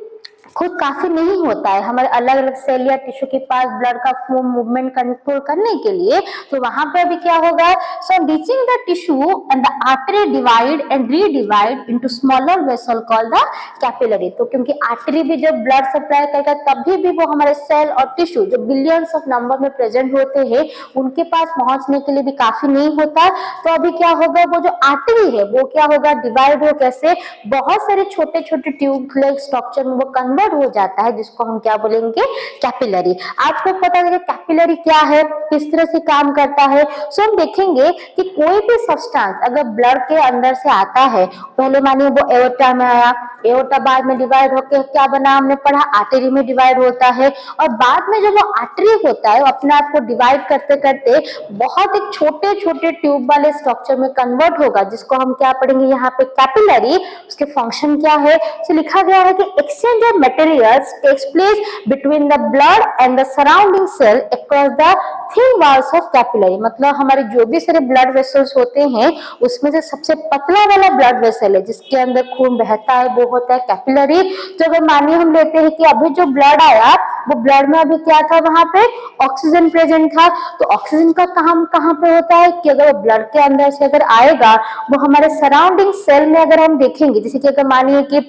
खुद काफी नहीं होता है हमारे अलग अलग सेल या टिश्यू के पास ब्लड का फ्लो मूवमेंट कंट्रोल करने के लिए, तो वहां पे अभी क्या होगा, so reaching the tissue and the artery divide and redivide into smaller vessel called the capillary. तो क्योंकि आर्टरी भी जब ब्लड सप्लाई करेगा तभी भी वो हमारे सेल और टिश्यू जो बिलियंस ऑफ नंबर में प्रेजेंट होते हैं उनके पास पहुंचने के लिए भी काफी नहीं होता। तो अभी क्या होगा, वो जो आर्टरी है वो क्या होगा, डिवाइड हो कैसे, बहुत सारे छोटे छोटे ट्यूब लाइक स्ट्रक्चर में वो कन्वर्ट हो जाता है, जिसको हम क्या बोलेंगे, कैपिलरी। आपको पता है कैपिलरी क्या है, किस तरह से काम करता है। सो हम देखेंगे कि कोई भी सब्सटेंस अगर ब्लड के अंदर से आता है, पहले मानिए वो एओर्टा में आया, एओर्टा बाद में डिवाइड होकर क्या बना, हमने पढ़ा आर्टरी में डिवाइड होता है, और बाद में जब वो आर्टरी होता है अपने आप को डिवाइड करते करते बहुत एक छोटे छोटे ट्यूब वाले स्ट्रक्चर में कन्वर्ट होगा, जिसको हम क्या पढ़ेंगे यहाँ पे, कैपिलरी। उसके फंक्शन क्या है, तो लिखा गया है कि exchange of materials takes place between the blood and the surrounding cell across the thin walls of capillary। मतलब हमारे जो भी सारे ब्लड वेसल्स होते हैं उसमें से सबसे पतला वाला ब्लड वेसल है जिसके अंदर खून बहता है वो होता है कैपिलरी। तो अगर मानिए हम लेते हैं कि अभी जो ब्लड आया वो ब्लड में अभी क्या था, वहां पे ऑक्सीजन प्रेजेंट था, तो ऑक्सीजन का काम कहाँ पे होता है कि अगर ब्लड के अंदर से अगर आएगा वो हमारे सराउंडिंग सेल में अगर हम देखेंगे, जैसे कि अगर मानिए कि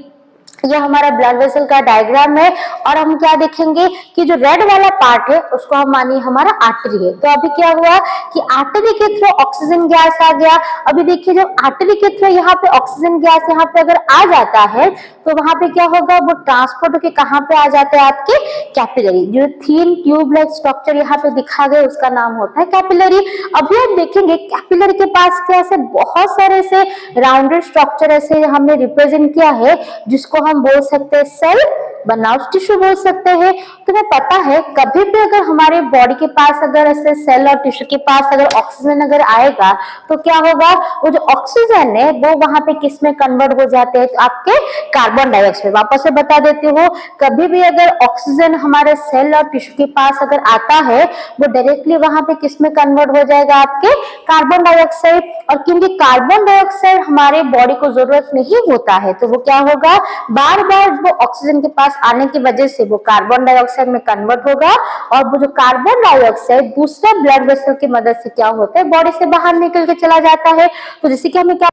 ये हमारा ब्लड वेसल का डायग्राम है और हम क्या देखेंगे कि जो रेड वाला पार्ट है उसको हम मानिए हमारा आर्टरी है। तो अभी क्या हुआ कि आर्टरी के थ्रू ऑक्सीजन गैस आ गया। अभी देखिए जब आर्टरी के थ्रू यहाँ पे ऑक्सीजन गैस यहाँ पे अगर आ जाता है तो वहां पे क्या होगा, वो ट्रांसपोर्ट होकर कहाँ पे आ जाते हैं, आपके कैपिलरी। जो थीन ट्यूब लाइक स्ट्रक्चर यहाँ पे दिखा गया उसका नाम होता है कैपिलरी। अभी आप देखेंगे कैपिलरी के पास क्या ऐसे बहुत सारे ऐसे राउंडेड स्ट्रक्चर ऐसे हमने रिप्रेजेंट किया है जिसको हम बोल सकते हैं सेल बनाउट टिश्यू बोल सकते हैं। तुम्हें पता है कभी भी अगर हमारे बॉडी के पास अगर ऐसे सेल और टिश्यू के पास अगर ऑक्सीजन अगर आएगा तो क्या होगा, वो जो ऑक्सीजन है वो वहां पे किस में कन्वर्ट हो जाते हैं, तो आपके कार्बन डाइऑक्साइड। वापस से बता देती हूँ, कभी भी अगर ऑक्सीजन हमारे सेल और टिश्यू के पास अगर आता है वो डायरेक्टली वहां पे किस में कन्वर्ट हो जाएगा, आपके कार्बन डाइऑक्साइड। और क्योंकि कार्बन डाइऑक्साइड हमारे बॉडी को जरूरत नहीं होता है तो वो क्या होगा, बार बार वो ऑक्सीजन के पास आने की वजह से वो कार्बन डाइऑक्साइड में कन्वर्ट होगा, और वो जो कार्बन डाइऑक्साइड दूसरा ब्लड वेसल की मदद से क्या होता है, बॉडी से बाहर निकल के चला जाता है। तो जैसे कि हमें क्या,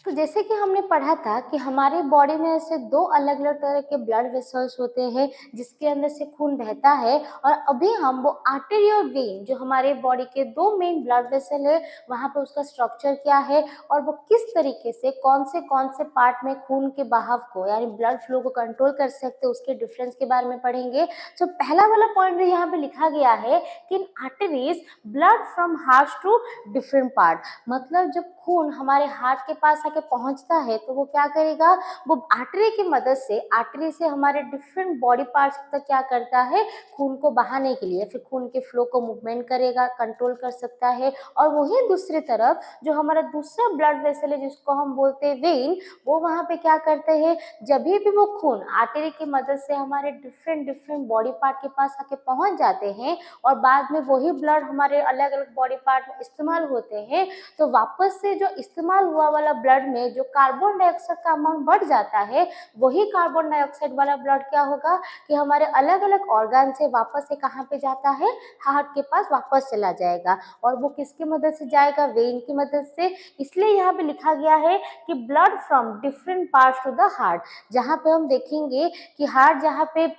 तो जैसे कि हमने पढ़ा था कि हमारे बॉडी में ऐसे दो अलग अलग तरह के ब्लड वेसल्स होते हैं जिसके अंदर से खून बहता है, और अभी हम वो आर्टरी और वेन जो हमारे बॉडी के दो मेन ब्लड वेसल है वहाँ पे उसका स्ट्रक्चर क्या है और वो किस तरीके से कौन से पार्ट में खून के बहाव को यानी ब्लड फ्लो को कंट्रोल कर सकते हैं उसके डिफरेंस के बारे में पढ़ेंगे। तो पहला वाला पॉइंट यहाँ पे लिखा गया है कि in arteries blood from heart to different part, मतलब जब खून हमारे हार्ट के पास आके पहुंचता है तो वो क्या करेगा, वो आर्टरी की मदद से, आर्टरी से हमारे डिफरेंट बॉडी पार्ट्स तक क्या करता है, खून को बहाने के लिए, फिर खून के फ्लो को मूवमेंट करेगा, कंट्रोल कर सकता है। और वही दूसरी तरफ जो हमारा दूसरा ब्लड वेसल है जिसको हम बोलते हैं वेन, वो वहाँ पे क्या करते हैं, जब भी वो खून आर्टरी की मदद से हमारे डिफरेंट डिफरेंट बॉडी पार्ट के पास आके पहुंच जाते हैं और बाद में वही ब्लड हमारे अलग अलग बॉडी पार्ट में इस्तेमाल होते हैं, तो वापस से जो इस्तेमाल हुआ वाला ब्लड में जो कार्बन डाइऑक्साइड का अमाउंट बढ़ जाता है, वही कार्बन डाइऑक्साइड वाला ब्लड क्या होगा कि हमारे अलग अलग ऑर्गन से वापस से कहाँ पे जाता है, हार्ट के पास वापस चला जाएगा। और वो किसकी मदद से जाएगा, वेन की मदद से। इसलिए यहाँ पे लिखा गया है कि blood from different parts to the heart. जहाँ पे हम देखेंगे कि हार्ट जहाँ पे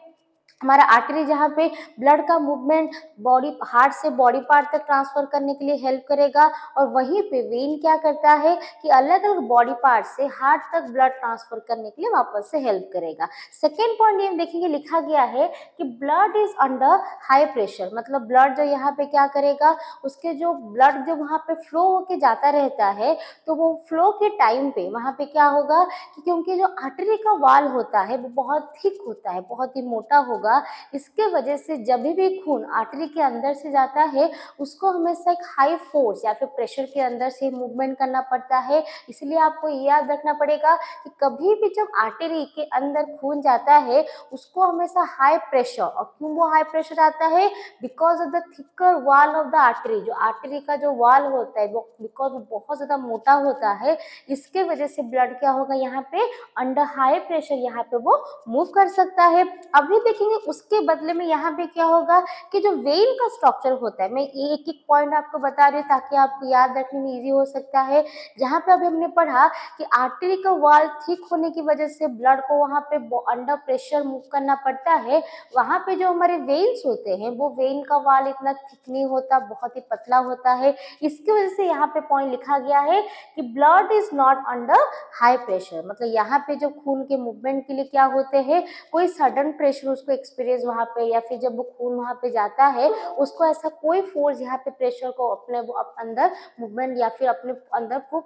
हमारा आर्टरी, जहाँ पे ब्लड का मूवमेंट बॉडी हार्ट से बॉडी पार्ट तक ट्रांसफर करने के लिए हेल्प करेगा, और वहीं पे वेन क्या करता है कि अलग अलग बॉडी पार्ट से हार्ट तक ब्लड ट्रांसफर करने के लिए वापस से हेल्प करेगा। सेकेंड पॉइंट ये देखेंगे, लिखा गया है कि blood is under high pressure, मतलब ब्लड जो यहाँ पे क्या करेगा, उसके जो ब्लड जो वहाँ पे फ्लो होके जाता रहता है, तो वो फ्लो के टाइम पे वहाँ पे क्या होगा कि क्योंकि जो आर्टरी का वाल होता है वो बहुत थिक होता है, बहुत ही मोटा होगा, इसके वजह से जब भी खून आर्टरी के अंदर से जाता है उसको हमेशा एक हाई फोर्स या फिर प्रेशर के अंदर से मूवमेंट करना पड़ता है। इसलिए आपको ये याद रखना पड़ेगा कि कभी भी जब आर्टरी के अंदर खून जाता है उसको हमेशा हाई प्रेशर, और क्यों वो हाई प्रेशर आता है, because of the thicker wall of the artery, जो आर्टरी का जो वॉल होता है वो बिकॉज बहुत ज्यादा मोटा होता है, इसके वजह से ब्लड क्या होगा यहाँ पे अंडर हाई प्रेशर यहाँ पे वो मूव कर सकता है। अभी देखेंगे उसके बदले में यहाँ पे क्या होगा कि जो वेन का स्ट्रक्चर होता है, मैं ये एक एक पॉइंट आपको बता रही हूँ ताकि आपको याद रखने में इजी हो सकता है। जहाँ पे अभी हमने पढ़ा कि आर्टरी का वॉल ठीक होने की वजह से ब्लड को वहाँ पे अंडर प्रेशर मूव करना पड़ता है, वहाँ पे जो हमारे वेन्स होते हैं वो वेन का वॉल इतना थिक नहीं होता, बहुत ही पतला होता है। इसकी वजह से यहाँ पे पॉइंट लिखा गया है कि blood is not under high pressure, मतलब यहाँ पे जो खून के मूवमेंट के लिए क्या होते हैं, कोई सडन प्रेशर उसको एक्सपीरियंस वहाँ पे, या फिर जब वो खून वहाँ पे जाता है उसको ऐसा कोई फोर्स यहाँ पे प्रेशर को अपने अंदर मूवमेंट या फिर अपने अंदर को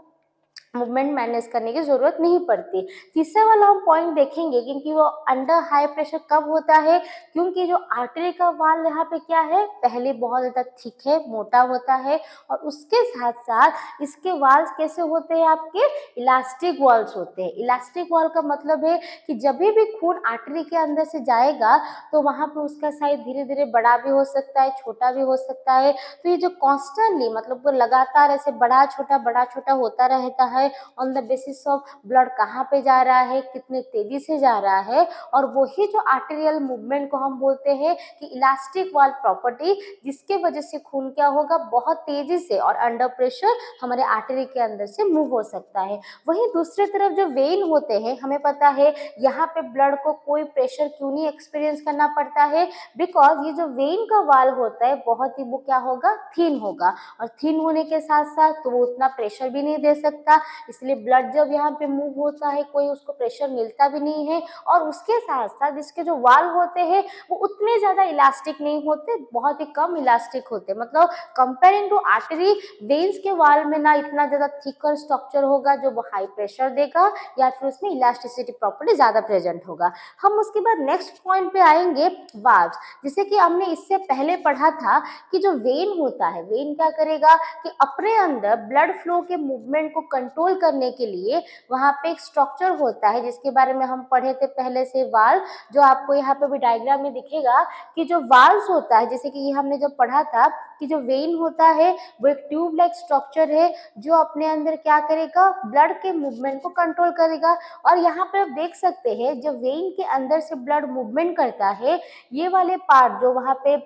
मूवमेंट मैनेज करने की जरूरत नहीं पड़ती। तीसरा वाला हम पॉइंट देखेंगे क्योंकि वो अंडर हाई प्रेशर कब होता है, क्योंकि जो आर्टरी का वाल यहाँ पे क्या है, पहले बहुत ज्यादा थिक है, मोटा होता है, और उसके साथ साथ इसके वाल्स कैसे होते हैं, आपके इलास्टिक वॉल्स होते हैं। इलास्टिक वॉल का मतलब है कि जब भी खून आर्टरी के अंदर से जाएगा तो वहां पे उसका साइज धीरे धीरे बड़ा भी हो सकता है, छोटा भी हो सकता है। तो ये जो कॉन्स्टेंटली, मतलब वो लगातार ऐसे बड़ा छोटा होता रहता है on the basis of blood कहाँ पे जा रहा है, कितने तेजी से जा रहा है, और वही जो आर्टेरियल मूवमेंट को हम बोलते हैं कि इलास्टिक वाल प्रॉपर्टी, जिसके वजह से खून क्या होगा, बहुत तेजी से और अंडर प्रेशर हमारे आर्टरी के अंदर से मूव हो सकता है। वहीं दूसरी तरफ जो वेन होते हैं, हमें पता है यहाँ पे ब्लड को कोई प्रेशर क्यों नहीं एक्सपीरियंस करना पड़ता है, बिकॉज ये जो वेन का वाल होता है बहुत ही वो क्या होगा, थिन होगा, और थिन होने के साथ साथ तो वो उतना प्रेशर भी नहीं दे सकता, इसलिए ब्लड जब यहाँ पे मूव होता है कोई उसको प्रेशर मिलता भी नहीं है। और उसके साथ साथ इसके जो वाल होते हैं वो उतने ज्यादा इलास्टिक नहीं होते, बहुत ही कम इलास्टिक होते, मतलब कंपेयरिंग टू आर्टरी, वेन्स के वाल में ना इतना ज्यादा थिकर स्ट्रक्चर होगा जो वो हाई प्रेशर देगा, या फिर उसमें इलास्टिसिटी प्रॉपर्टी ज्यादा प्रेजेंट होगा। हम उसके बाद नेक्स्ट पॉइंट पे आएंगे, वाल्व्स। जैसे कि हमने इससे पहले पढ़ा था कि जो वेन होता है, वेन क्या करेगा कि अपने अंदर ब्लड फ्लो के मूवमेंट को कंट्रोल करने के लिए वहां पे एक स्ट्रक्चर होता है जिसके बारे में हम पढ़े थे पहले से, वाल्व, जो आपको यहाँ पे भी डायग्राम में दिखेगा कि जो वाल्व होता है, जैसे कि ये हमने जब पढ़ा था कि जो वेन होता है वो एक ट्यूब लाइक स्ट्रक्चर है जो अपने अंदर क्या करेगा, ब्लड के मूवमेंट को कंट्रोल करेगा। और यहाँ पे आप देख सकते हैं जब वेन के अंदर से ब्लड मूवमेंट करता है, ये वाले पार्ट जो वहाँ पे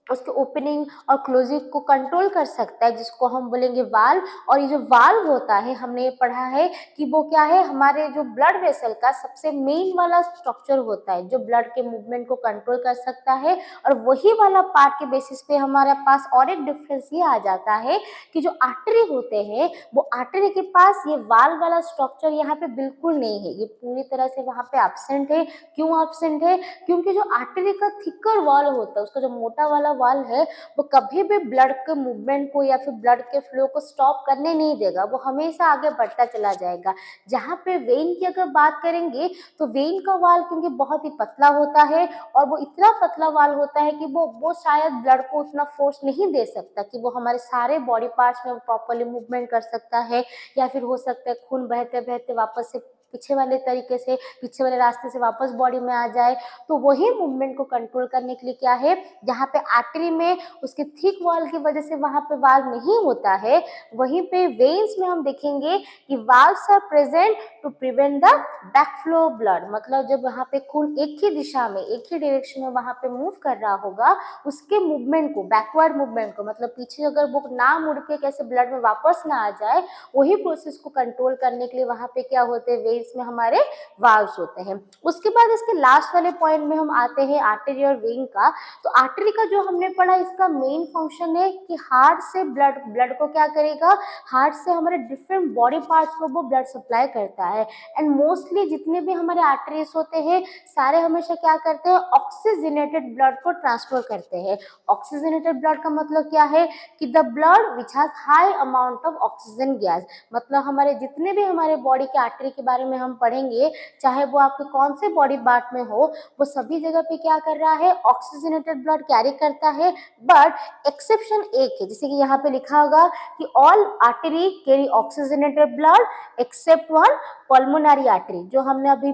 उसके ओपनिंग और क्लोजिंग को कंट्रोल कर सकता है, जिसको हम बोलेंगे वाल्व। और ये जो वाल्व होता है, हमने ये पढ़ा है कि वो क्या है, हमारे जो ब्लड वेसल का सबसे मेन वाला स्ट्रक्चर होता है जो ब्लड के मूवमेंट को कंट्रोल कर सकता है। और वही वाला पार्ट के बेसिस पे हमारे पास और एक डिफरेंस ये आ जाता है कि जो आर्टरी होते हैं वो आर्टरी के पास ये वाल्व वाला स्ट्रक्चर यहाँ पे बिल्कुल नहीं है, ये पूरी तरह से वहाँ पे एब्सेंट है। क्यों एब्सेंट है, क्योंकि जो आर्टरी का थिकर वॉल होता है, उसका जो मोटा वाला वाल है वो कभी भी ब्लड के मूवमेंट को या फिर ब्लड के फ्लो को स्टॉप करने नहीं देगा, वो हमेशा आगे बढ़ता चला जाएगा। जहाँ पे वेन की अगर बात करेंगे तो वेन का वाल क्योंकि बहुत ही पतला होता है और वो इतना पतला वाल होता है कि वो शायद ब्लड को उतना फोर्स नहीं दे सकता कि वो हमारे सारे बॉडी पार्ट्स में प्रॉपरली मूवमेंट कर सकता है, या फिर हो सकता है खून बहते बहते वापस से पीछे वाले तरीके से पीछे वाले रास्ते से वापस बॉडी में आ जाए। तो वही मूवमेंट को कंट्रोल करने के लिए क्या है, जहाँ पे आर्टरी में उसके थिक वॉल की वजह से वहाँ पे वाल्व नहीं होता है, वहीं पे वेन्स में हम देखेंगे कि valves are present to prevent the backflow of blood. मतलब जब वहाँ पे खून एक ही दिशा में एक ही डायरेक्शन में वहाँ पे मूव कर रहा होगा, उसके मूवमेंट को बैकवर्ड मूवमेंट को मतलब पीछे अगर वो ना मुड़ के कैसे ब्लड में वापस ना आ जाए, वही प्रोसेस को कंट्रोल करने के लिए वहाँ पे क्या होते हैं, वेन्स में हमारे वाल्व्स होते हैं। उसके बाद इसके लास्ट वाले पॉइंट में हम आते हैं आर्टरी और वेन का। तो आर्टरी का जो हमने पढ़ा इसका मेन फंक्शन है कि हार्ट से ब्लड को क्या करेगा, हार्ट से हमारे डिफरेंट बॉडी पार्ट्स को वो ब्लड सप्लाई करता है। एंड मोस्टली जितने भी हमारे आर्टरीज होते हैं सारे हमेशा क्या करते हैं, ऑक्सीजनेटेड ब्लड को ट्रांसफर करते हैं। ऑक्सीजनेटेड ब्लड का मतलब क्या है कि the blood which has high amount of oxygen gas. मतलब हमारे जितने भी हमारे बॉडी के आर्टरी के बारे में हम पढ़ेंगे, चाहे वो आपके कौन से बॉडी पार्ट में हो, वो सभी जगह पे क्या कर रहा है, ऑक्सीजनेटेड ब्लड कैरी करता है। बट एक्सेप्शन एक है, जैसे कि यहाँ पे लिखा होगा कि all artery carry oxygenated blood except one pulmonary artery. जो हमने अभी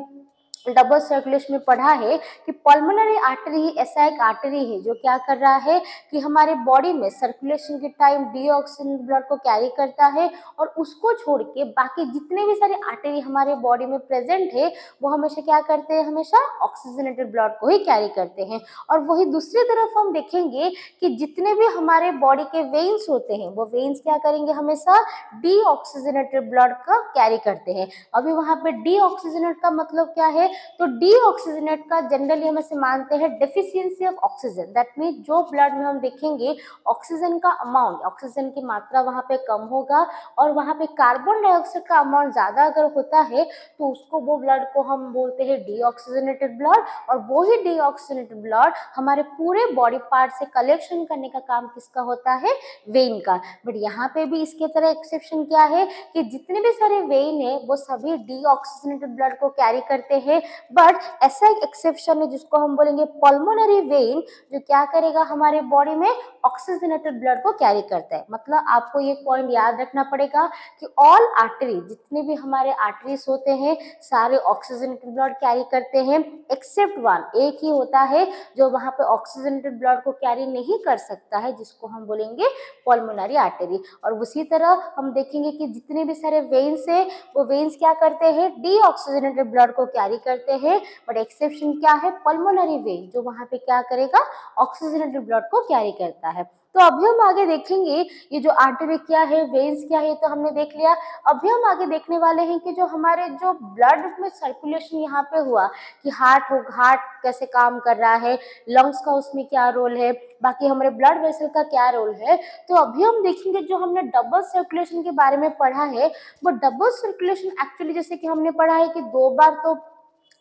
डबल सर्कुलेशन में पढ़ा है कि पल्मोनरी आर्टरी ही ऐसा एक आर्टरी है जो क्या कर रहा है कि हमारे बॉडी में सर्कुलेशन के टाइम डीऑक्सीजन ब्लड को कैरी करता है, और उसको छोड़ के बाकी जितने भी सारे आर्टरी हमारे बॉडी में प्रेजेंट है वो हमेशा क्या करते हैं, हमेशा ऑक्सीजनेटेड ब्लड को ही कैरी करते हैं। और वही दूसरी तरफ हम देखेंगे कि जितने भी हमारे बॉडी के वेन्स होते हैं वो वेन्स क्या करेंगे, हमेशा डीऑक्सीजनेटेड ब्लड का कैरी करते हैं। अभी वहां पे डीऑक्सीजनेट का मतलब क्या है, तो डीऑक्सीजनेट का जनरली हम इसे मानते हैं deficiency of oxygen. That mean जो ब्लड में हम देखेंगे ऑक्सीजन का अमाउंट, ऑक्सीजन की मात्रा वहां पे कम होगा और वहां पे कार्बन डाइऑक्साइड का अमाउंट ज्यादा अगर होता है तो उसको वो ब्लड को हम बोलते हैं डीऑक्सीजनेटेड ब्लड। और वो ही डीऑक्सीजनेटेड ब्लड हमारे पूरे बॉडी पार्ट से कलेक्शन करने का काम किसका होता है, वेन का। बट यहाँ पे भी इसके तरह एक्सेप्शन क्या है कि जितने भी सारे वेन है वो सभी डीऑक्सीजनेटेड ब्लड को कैरी करते हैं। बट ऐसा एक एक्सेप्शन है जिसको हम बोलेंगे पल्मोनरी वेन, जो क्या करेगा, हमारे बॉडी में ऑक्सीजनेटेड ब्लड को कैरी करता है। मतलब आपको ये पॉइंट याद रखना पड़ेगा कि ऑल आर्टरी, जितने भी हमारे आर्टरीज होते हैं सारे ऑक्सीजनेटेड ब्लड कैरी करते हैं, एक्सेप्ट वन, एक ही होता है जो वहां पे ऑक्सीजनेटेड ब्लड को कैरी नहीं कर सकता है, जिसको हम बोलेंगे पल्मोनरी आर्टरी। और उसी तरह हम देखेंगे कि जितने भी सारे वेन्स है वो वेन्स क्या करते हैं, डीऑक्सीजनेटेड ब्लड को कैरी करते हैं। बट एक्सेप्शन क्या है, पल्मोनरी वेन, जो वहां पे क्या करेगा, ऑक्सीजनेटेड ब्लड को कैरी करता है। तो अभी हम आगे देखेंगे ये जो आर्टरी क्या है, वेन्स क्या है, तो हमने देख लिया। अभी हम आगे देखने वाले हैं कि जो हमारे जो ब्लड में सर्कुलेशन यहाँ पे हुआ कि हार्ट कैसे काम कर रहा है, लंग्स का उसमें क्या रोल है, बाकी हमारे ब्लड वेसल का क्या रोल है। तो अभी हम देखेंगे जो हमने डबल सर्कुलेशन के बारे में पढ़ा है, वो डबल सर्कुलेशन एक्चुअली जैसे कि हमने पढ़ा है कि 2 बार तो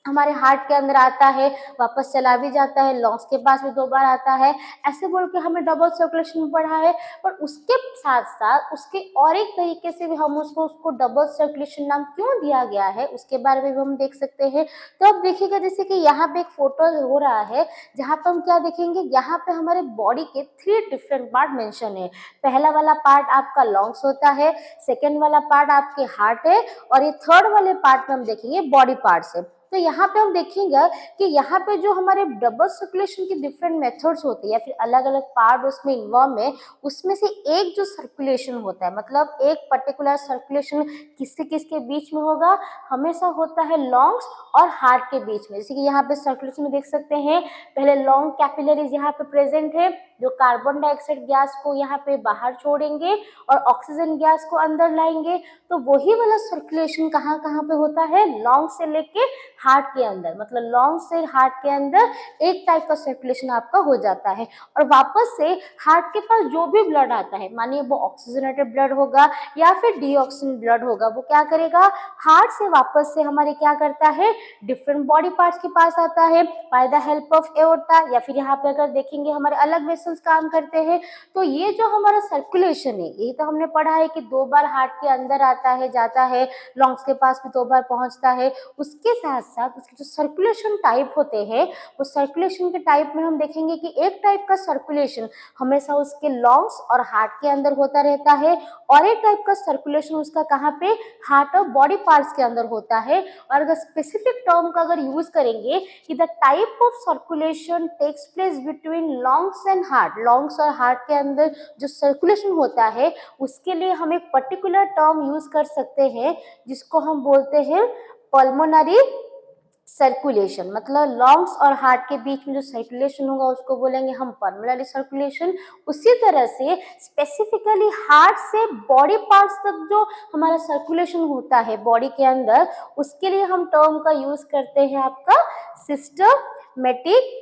हमारे हार्ट के अंदर आता है, वापस चला भी जाता है, लंग्स के पास भी 2 बार आता है, ऐसे बोल के हमें डबल सर्कुलेशन में पढ़ा है। पर उसके साथ साथ उसके और एक तरीके से भी हम उसको डबल सर्कुलेशन नाम क्यों दिया गया है उसके बारे में भी हम देख सकते हैं। तो अब देखिएगा जैसे कि यहाँ पे एक फोटो हो रहा है जहाँ पे हम क्या देखेंगे, यहाँ पे हमारे बॉडी के 3 डिफरेंट पार्ट मेंशन है। पहला वाला पार्ट आपका लंग्स होता है, सेकेंड वाला पार्ट आपके हार्ट है, और ये थर्ड वाले पार्ट में हम देखेंगे बॉडी पार्ट्स है। तो यहाँ पे हम देखेंगे कि यहाँ पे जो हमारे डबल सर्कुलेशन की डिफरेंट मेथड्स होती है या फिर अलग अलग पार्ट उसमें इन्वॉल्व है, उसमें से एक जो सर्कुलेशन होता है, मतलब एक पर्टिकुलर सर्कुलेशन किससे किसके बीच में होगा, हमेशा होता है लंग्स और हार्ट के बीच में। जैसे कि यहाँ पे सर्कुलेशन में देख सकते हैं, पहले लॉन्ग कैपिलरीज यहाँ पे प्रेजेंट है जो कार्बन डाइऑक्साइड गैस को यहाँ पे बाहर छोड़ेंगे और ऑक्सीजन गैस को अंदर लाएंगे। तो वही वाला सर्कुलेशन कहाँ कहाँ पे होता है, लॉन्ग से लेके हार्ट के अंदर, मतलब लॉन्ग से हार्ट के अंदर एक टाइप का सर्कुलेशन आपका हो जाता है। और वापस से हार्ट के पास जो भी ब्लड आता है, मानिए वो ऑक्सीजनेटेड ब्लड होगा या फिर डीऑक्सीजन ब्लड होगा, वो क्या करेगा, हार्ट से वापस से हमारे क्या करता है, डिफरेंट बॉडी पार्ट्स के पास आता है by the help of aorta, या फिर यहाँ पे अगर देखेंगे हमारे अलग वेसल्स काम करते हैं। तो ये जो हमारा सर्कुलेशन है, यही तो हमने पढ़ा है कि 2 बार हार्ट के अंदर आता है, जाता है, लंग्स के पास भी 2 बार पहुंचता है। उसके साथ साथ उसके जो सर्कुलेशन टाइप होते हैं, वो सर्कुलेशन के टाइप में हम देखेंगे कि एक टाइप का सर्कुलेशन हमेशा उसके लंग्स और हार्ट के अंदर होता रहता है, और एक टाइप का सर्कुलेशन उसका कहाँ पे, हार्ट और बॉडी पार्ट्स के अंदर होता है। और अगर स्पेसिफिक टर्म का अगर यूज करेंगे कि the type of circulation takes place between lungs and heart, lungs और हार्ट के अंदर जो सर्कुलेशन होता है उसके लिए हम एक पर्टिकुलर टर्म यूज कर सकते हैं जिसको हम बोलते हैं पल्मोनरी सर्कुलेशन। मतलब लंग्स और हार्ट के बीच में जो सर्कुलेशन होगा उसको बोलेंगे हम पल्मोनरी सर्कुलेशन। उसी तरह से स्पेसिफिकली हार्ट से बॉडी पार्ट्स तक जो हमारा सर्कुलेशन होता है बॉडी के अंदर, उसके लिए हम टर्म का यूज करते हैं आपका सिस्टमैटिक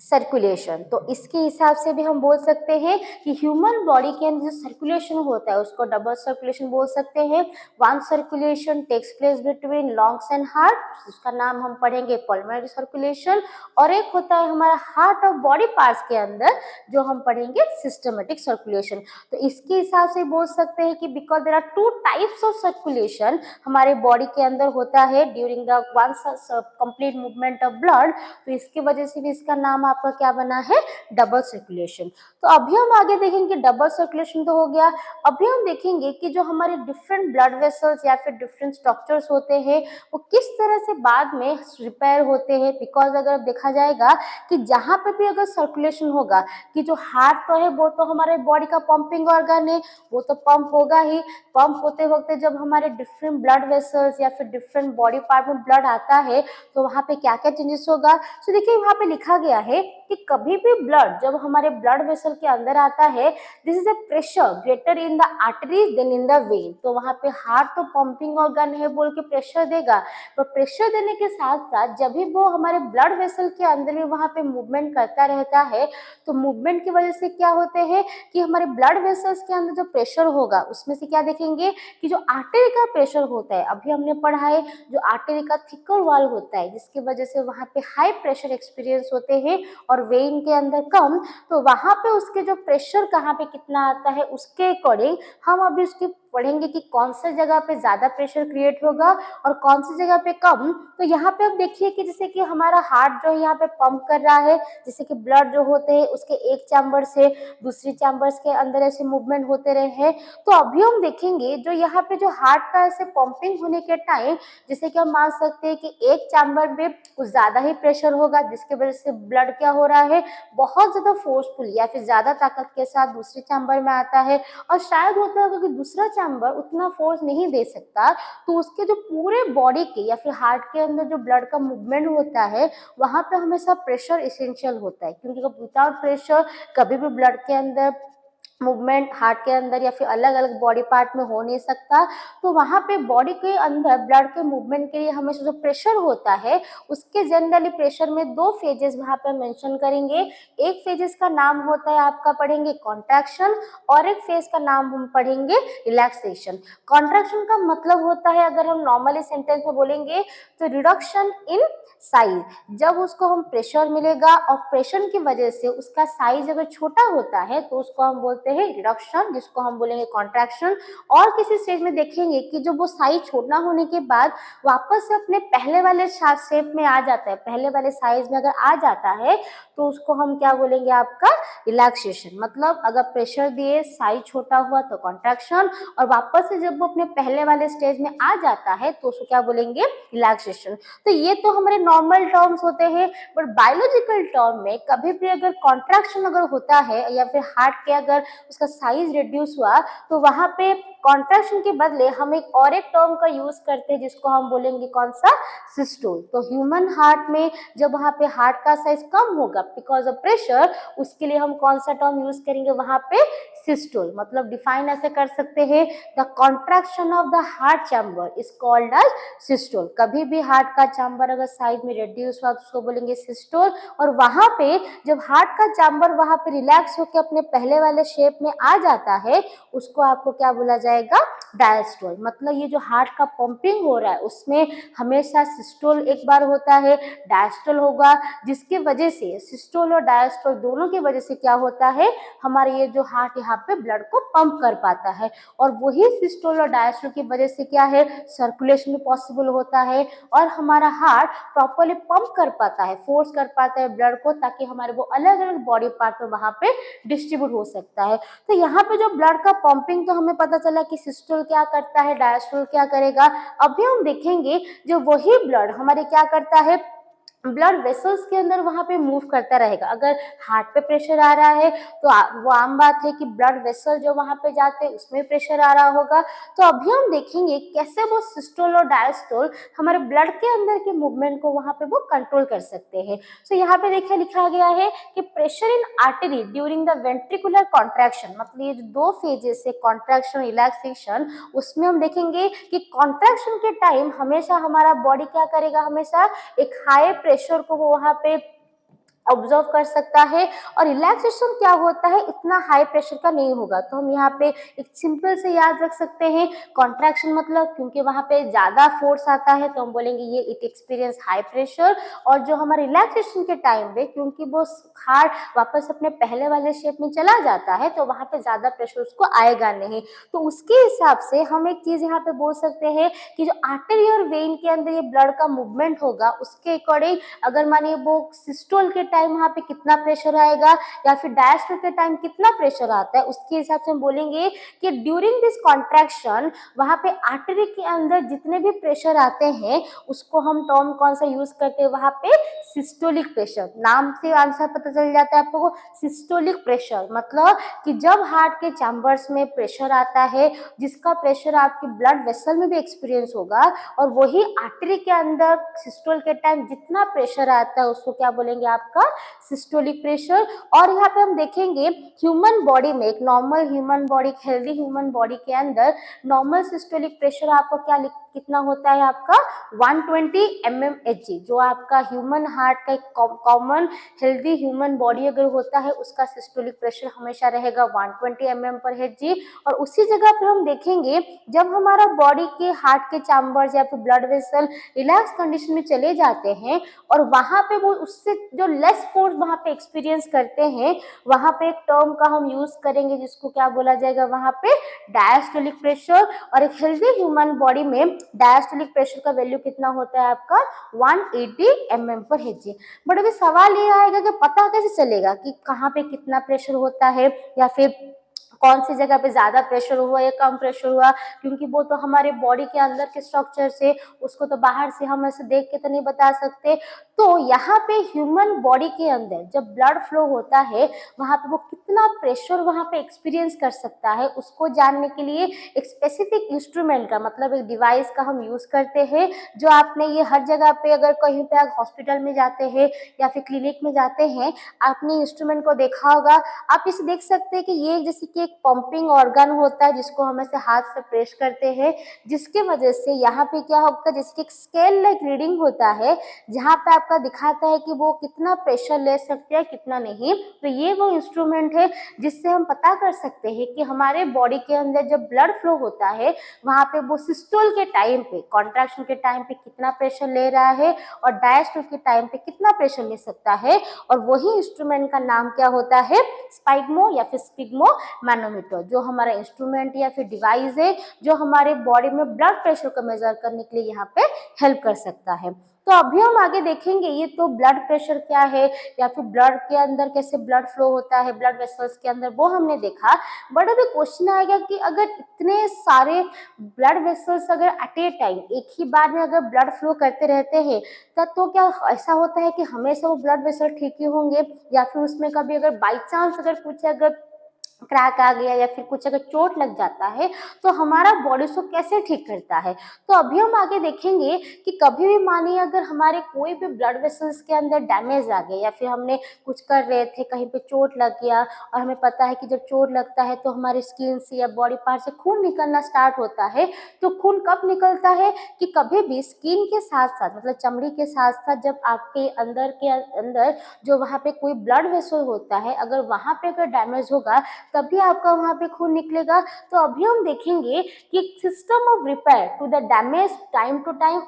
सर्कुलेशन। तो इसके हिसाब से भी हम बोल सकते हैं कि ह्यूमन बॉडी के अंदर जो सर्कुलेशन होता है उसको डबल सर्कुलेशन बोल सकते हैं। One circulation takes place between lungs and heart, उसका नाम हम पढ़ेंगे पल्मोनरी सर्कुलेशन। और एक होता है हमारा हार्ट और बॉडी पार्ट्स के अंदर जो हम पढ़ेंगे सिस्टमेटिक सर्कुलेशन। तो इसके हिसाब से बोल सकते हैं कि because there are 2 types of circulation हमारे बॉडी के अंदर होता है during the one complete movement of blood, तो इसकी वजह से भी इसका नाम आपका क्या बना है, डबल सर्कुलेशन। तो अभी हम आगे देखेंगे डबल सर्कुलेशन तो हो गया। अभी हम देखेंगे कि जो हमारे डिफरेंट ब्लड वेसल्स या फिर डिफरेंट स्ट्रक्चर्स होते हैं वो किस तरह से बाद में रिपेयर होते हैं। बिकॉज अगर देखा जाएगा कि जहाँ पे भी अगर सर्कुलेशन होगा, कि जो हार्ट तो है वो तो हमारे बॉडी का पंपिंग ऑर्गन है, वो तो पंप होगा ही। पंप होते वक्त जब हमारे डिफरेंट ब्लड वेसल्स या फिर डिफरेंट बॉडी पार्ट में ब्लड आता है तो वहाँ पे क्या क्या चेंजेस होगा। तो देखिए वहाँ पे लिखा गया है कि कभी भी ब्लड जब हमारे ब्लड वेसल के अंदर आता है, this is a pressure greater in the arteries than in the vein. तो वहाँ पे हार्ट तो पंपिंग ऑर्गन है बोल के प्रेशर देगा, तो प्रेशर देने के साथ साथ जब भी वो हमारे ब्लड वेसल के अंदर भी वहाँ पे मूवमेंट करता रहता है, तो मूवमेंट की वजह से क्या होते हैं कि हमारे ब्लड वेसल्स के अंदर जो प्रेशर होगा उसमें से क्या देखेंगे कि जो आर्टरी का प्रेशर होता है, अभी हमने पढ़ा है जो आर्टरी का थिकर वॉल होता है जिसकी वजह से वहाँ पे हाई प्रेशर एक्सपीरियंस होते हैं और वेन के अंदर कम, तो वहाँ पे उसके जो प्रेशर कहाँ पे कितना आता है उसके अकॉर्डिंग हम अभी उसकी पढ़ेंगे कि कौन सा जगह पे ज्यादा प्रेशर क्रिएट होगा और कौन सी जगह पे कम। तो यहाँ पे आप देखिए कि जैसे कि हमारा हार्ट जो है यहाँ पे पंप कर रहा है, जैसे कि ब्लड जो होते हैं उसके एक चैम्बर से दूसरी चैम्बर्स के अंदर ऐसे मूवमेंट होते रहे हैं। तो अभी हम देखेंगे जो यहाँ पे जो हार्ट का ऐसे पंपिंग होने के टाइम, जैसे कि हम मान सकते हैं कि एक चैम्बर में कुछ ज्यादा ही प्रेशर होगा जिसके वजह से ब्लड क्या हो रहा है, बहुत ज्यादा फोर्सफुल या फिर ज्यादा ताकत के साथ दूसरे चैम्बर में आता है। और शायद होता है कि दूसरा चैम्बर उतना फोर्स नहीं दे सकता, तो उसके जो पूरे बॉडी के या फिर हार्ट के अंदर जो ब्लड का मूवमेंट होता है वहां पे हमेशा प्रेशर इसेंशियल होता है, क्योंकि विदाउट प्रेशर कभी भी ब्लड के अंदर मूवमेंट हार्ट के अंदर या फिर अलग अलग बॉडी पार्ट में हो नहीं सकता। तो वहाँ पे बॉडी के अंदर ब्लड के मूवमेंट के लिए हमेशा जो प्रेशर होता है उसके जनरली प्रेशर में 2 फेजेस वहाँ पे मेंशन करेंगे। एक फेजेस का नाम होता है आपका पढ़ेंगे कॉन्ट्रैक्शन और एक फेज का नाम हम पढ़ेंगे रिलैक्सेशन। कॉन्ट्रैक्शन का मतलब होता है, अगर हम नॉर्मली सेंटेंस में बोलेंगे तो रिडक्शन इन साइज, जब उसको हम प्रेशर मिलेगा और प्रेशर की वजह से उसका साइज अगर छोटा होता है तो उसको हम बोलते हैं रिडक्शन, जिसको हम बोलेंगे कॉन्ट्रैक्शन। और किसी स्टेज में देखेंगे कि जब वो साइज छोटा होने के बाद वापस से अपने पहले वाले शेप में आ जाता है, पहले वाले साइज में अगर आ जाता है तो उसको हम क्या बोलेंगे आपका रिलैक्सेशन। मतलब अगर प्रेशर दिए साइज छोटा हुआ तो कॉन्ट्रैक्शन, और वापस से जब वो अपने पहले वाले स्टेज में आ जाता है तो उसको क्या बोलेंगे रिलैक्सेशन। तो ये तो हमारे नॉर्मल टर्म्स होते हैं, बट बायोलॉजिकल टर्म में कभी भी अगर कॉन्ट्रैक्शन अगर होता है या फिर हार्ट के अगर उसका साइज रिड्यूस हुआ तो वहां पे कॉन्ट्रैक्शन के बदले हम एक और एक टर्म का यूज करते हैं जिसको हम बोलेंगे कौन सा, सिस्टोल। तो ह्यूमन हार्ट में जब वहां पे हार्ट का साइज कम होगा बिकॉज ऑफ प्रेशर, उसके लिए हम कौन सा टर्म यूज करेंगे वहां पे, सिस्टोल। मतलब डिफाइन ऐसे कर सकते हैं, the contraction of the heart chamber is called as systole. कभी भी हार्ट का चैम्बर अगर साइज में रिड्यूस हुआ तो उसको बोलेंगे सिस्टोल। और वहां पे जब हार्ट का चैम्बर वहां पे रिलैक्स होकर अपने पहले वाले शेप में आ जाता है उसको आपको क्या बोला जाएगा, डायस्टोल। मतलब ये जो हार्ट का पंपिंग हो रहा है उसमें हमेशा सिस्टोल एक बार होता है, डायस्टोल होगा, जिसके वजह से सिस्टोल और डायस्टोल दोनों की वजह से क्या होता है, हमारे ये जो हार्ट यहाँ पे ब्लड को पंप कर पाता है। और वही सिस्टोल और डायस्टोल की वजह से क्या है, सर्कुलेशन भी पॉसिबल होता है और हमारा हार्ट प्रॉपरली पंप कर पाता है, फोर्स कर पाता है ब्लड को, ताकि हमारे वो अलग अलग बॉडी पार्ट में वहां पे डिस्ट्रीब्यूट हो सकता है। तो यहाँ पे जो ब्लड का पंपिंग तो हमें पता चला कि सिस्टोल क्या करता है, डायस्टोल क्या करेगा। अभी हम देखेंगे जो वही ब्लड हमारे क्या करता है, ब्लड वेसल्स के अंदर वहां पे मूव करता रहेगा। अगर हार्ट पे प्रेशर आ रहा है तो वो आम बात है कि ब्लड वेसल जो वहां पे जाते हैं उसमें प्रेशर आ रहा होगा। तो अभी हम देखेंगे कैसे वो सिस्टोल और डायस्टोल हमारे ब्लड के अंदर के मूवमेंट को वहां पे वो कंट्रोल कर सकते हैं। तो यहाँ पे देखिए लिखा गया है कि pressure in artery during the ventricular contraction, मतलब ये जो दो फेजेस है कॉन्ट्रैक्शन रिलैक्सेशन, उसमें हम देखेंगे कि कॉन्ट्रैक्शन के टाइम हमेशा हमारा बॉडी क्या करेगा, हमेशा एक हाई प्रेशर को वो वहां पे ऑब्जर्व कर सकता है। और रिलैक्सेशन क्या होता है, इतना हाई प्रेशर का नहीं होगा। तो हम यहाँ पे एक सिंपल से याद रख सकते हैं, कॉन्ट्रैक्शन मतलब क्योंकि वहां पे ज्यादा फोर्स आता है तो हम बोलेंगे ये इट एक्सपीरियंस हाई प्रेशर। और जो हमारे रिलैक्सेशन के टाइम पे क्योंकि वो हार्ट वापस अपने पहले वाले शेप में चला जाता है तो वहां पे ज्यादा प्रेशर उसको आएगा नहीं। तो उसके हिसाब से हम एक चीज यहाँ पे बोल सकते हैं कि जो आर्टरी और वेन के अंदर ये ब्लड का मूवमेंट होगा उसके अकॉर्डिंग अगर मानिए वो सिस्टोल के टाइम वहां पे कितना प्रेशर आएगा या फिर डायस्टोल के टाइम कितना प्रेशर आता है, उसके हिसाब से हम बोलेंगे कि ड्यूरिंग दिस कॉन्ट्रैक्शन वहां पे आर्टरी के अंदर जितने भी प्रेशर आते हैं उसको हम टर्म कौन सा यूज करते हैं, वहां पे सिस्टोलिक प्रेशर। नाम से आंसर पता चल जाता है आपको, सिस्टोलिक प्रेशर मतलब कि जब हार्ट के चैम्बर्स में प्रेशर आता है जिसका प्रेशर आपके ब्लड वेसल में भी एक्सपीरियंस होगा और वही आर्टरी के अंदर सिस्टोल के टाइम जितना प्रेशर आता है उसको क्या बोलेंगे, आपका सिस्टोलिक प्रेशर। और यहाँ पे हम देखेंगे ह्यूमन बॉडी में, एक normal human body, healthy human body के अंदर नॉर्मल सिस्टोलिक प्रेशर आपको क्या कितना होता है, आपका 120 mmHg। जो आपका ह्यूमन हार्ट का एक कॉमन हेल्दी ह्यूमन बॉडी अगर होता है उसका सिस्टोलिक प्रेशर हमेशा रहेगा 120 mm/Hg। और उसी जगह पे हम देखेंगे जब हमारा बॉडी के हार्ट के चैम्बर्स या फिर ब्लड वेसल रिलैक्स कंडीशन में चले जाते हैं और वहां पे वो उससे जो लेस फोर्स वहां पे एक्सपीरियंस करते हैं, वहां पे एक टर्म का हम यूज करेंगे जिसको क्या बोला जाएगा, वहां पे डायस्टोलिक प्रेशर। और एक हेल्दी ह्यूमन बॉडी में डायस्टोलिक प्रेशर का वैल्यू कितना होता है आपका 180 mm/Hg। बट अभी सवाल ये आएगा कि पता कैसे चलेगा कि कहाँ पे कितना प्रेशर होता है या फिर कौन सी जगह पे ज्यादा प्रेशर हुआ या कम प्रेशर हुआ, क्योंकि वो तो हमारे बॉडी के अंदर के स्ट्रक्चर से, उसको तो बाहर से हम ऐसे देख के तो नहीं बता सकते। तो यहाँ पे ह्यूमन बॉडी के अंदर जब ब्लड फ्लो होता है वहां पे वो कितना प्रेशर वहां पे एक्सपीरियंस कर सकता है उसको जानने के लिए एक स्पेसिफिक इंस्ट्रूमेंट का मतलब एक डिवाइस का हम यूज करते हैं। जो आपने ये हर जगह पे अगर कहीं पे आप हॉस्पिटल में जाते हैं या फिर क्लिनिक में जाते हैं आपने इंस्ट्रूमेंट को देखा होगा। आप इसे देख सकते हैं कि ये जैसे कि एक पंपिंग ऑर्गन होता है जिसको हम ऐसे हाथ से प्रेस करते हैं, जिसके वजह से यहाँ पे क्या होगा, जैसे कि एक स्केल लाइक रीडिंग होता है जहाँ पे आपका दिखाता है कि वो कितना प्रेशर ले सकते हैं कितना नहीं। तो ये वो इंस्ट्रूमेंट है जिससे हम पता कर सकते हैं कि हमारे बॉडी के अंदर जब ब्लड फ्लो होता है वहाँ पे वो सिस्टोल के टाइम पे, कॉन्ट्रैक्शन के टाइम पे कितना प्रेशर ले रहा है और डायस्टोल के टाइम पे कितना प्रेशर ले सकता है। और वही इंस्ट्रूमेंट का नाम क्या होता है, स्पाइग्मो या फिर स्पिग्मो मैनोमीटर, जो हमारा इंस्ट्रूमेंट या फिर डिवाइस है जो हमारे बॉडी में ब्लड प्रेशर को मेजर करने के लिए यहाँ पे हेल्प कर सकता है। तो अभी हम आगे देखेंगे, ये तो ब्लड प्रेशर क्या है या फिर ब्लड के अंदर कैसे ब्लड फ्लो होता है ब्लड वेसल्स के अंदर, वो हमने देखा। बट अभी क्वेश्चन आएगा कि अगर इतने सारे ब्लड वेसल्स अगर एट ए टाइम एक ही बार में अगर ब्लड फ्लो करते रहते हैं तब तो क्या ऐसा होता है कि हमेशा वो ब्लड वेसल ठीक ही होंगे, या फिर उसमें कभी अगर बाई चांस अगर कुछ अगर क्रैक आ गया या फिर कुछ अगर चोट लग जाता है तो हमारा बॉडी उसको कैसे ठीक करता है। तो अभी हम आगे देखेंगे कि कभी भी मानिए अगर हमारे कोई भी ब्लड वेसल्स के अंदर डैमेज आ गया या फिर हमने कुछ कर रहे थे कहीं पे चोट लग गया, और हमें पता है कि जब चोट लगता है तो हमारी स्किन से या बॉडी पार्ट से खून निकलना स्टार्ट होता है। तो खून कब निकलता है कि कभी भी स्किन के साथ साथ मतलब चमड़ी के साथ साथ जब आपके अंदर जो वहाँ पे कोई ब्लड वेसल होता है अगर वहाँ पे अगर डैमेज होगा तभी आपका वहाँ पे खून निकलेगा। तो अभी हम देखेंगे कि system of repair to the damage time to time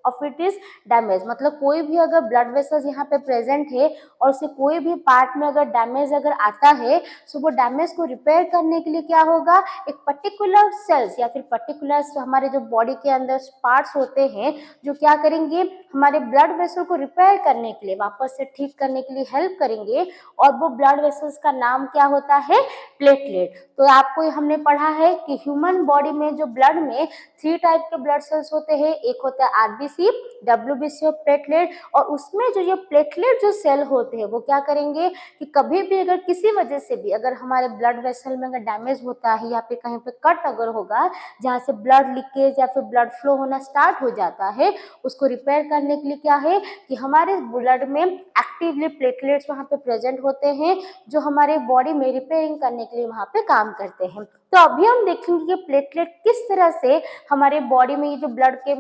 of it is damage, मतलब कोई भी अगर ब्लड वेसल्स यहाँ पे प्रेजेंट है और उसे कोई भी पार्ट में अगर डैमेज अगर आता है, तो वो डैमेज को रिपेयर करने के लिए क्या होगा, एक पर्टिकुलर सेल्स या फिर पर्टिकुलर हमारे जो बॉडी के अंदर पार्ट्स होते हैं जो क्या करेंगे, हमारे ब्लड वेसल को रिपेयर करने के लिए, वापस से ठीक करने के लिए हेल्प करेंगे। और वो ब्लड वेसल्स का नाम क्या होता है, प्लेटलेट। तो आपको हमने पढ़ा है कि ह्यूमन बॉडी में जो ब्लड में 3 टाइप के ब्लड सेल्स होते हैं, एक होता है आरबीसी, डब्ल्यूबीसी और प्लेटलेट। और उसमें जो ये प्लेटलेट जो सेल होते हैं वो क्या करेंगे कि कभी भी अगर किसी वजह से भी अगर हमारे ब्लड वेसल में अगर डैमेज होता है या फिर कहीं पे कट अगर होगा जहाँ से ब्लड लीकेज या फिर ब्लड फ्लो होना स्टार्ट हो जाता है, उसको रिपेयर करने के लिए क्या है कि हमारे ब्लड में एक्टिवली प्लेटलेट्स वहाँ पे प्रेजेंट होते हैं जो हमारे बॉडी में रिपेयरिंग करने के लिए वहाँ पे काम करते हैं। तो अभी हम देखेंगे कि प्लेटलेट किस तरह से हमारे बॉडी में ये जो ब्लड के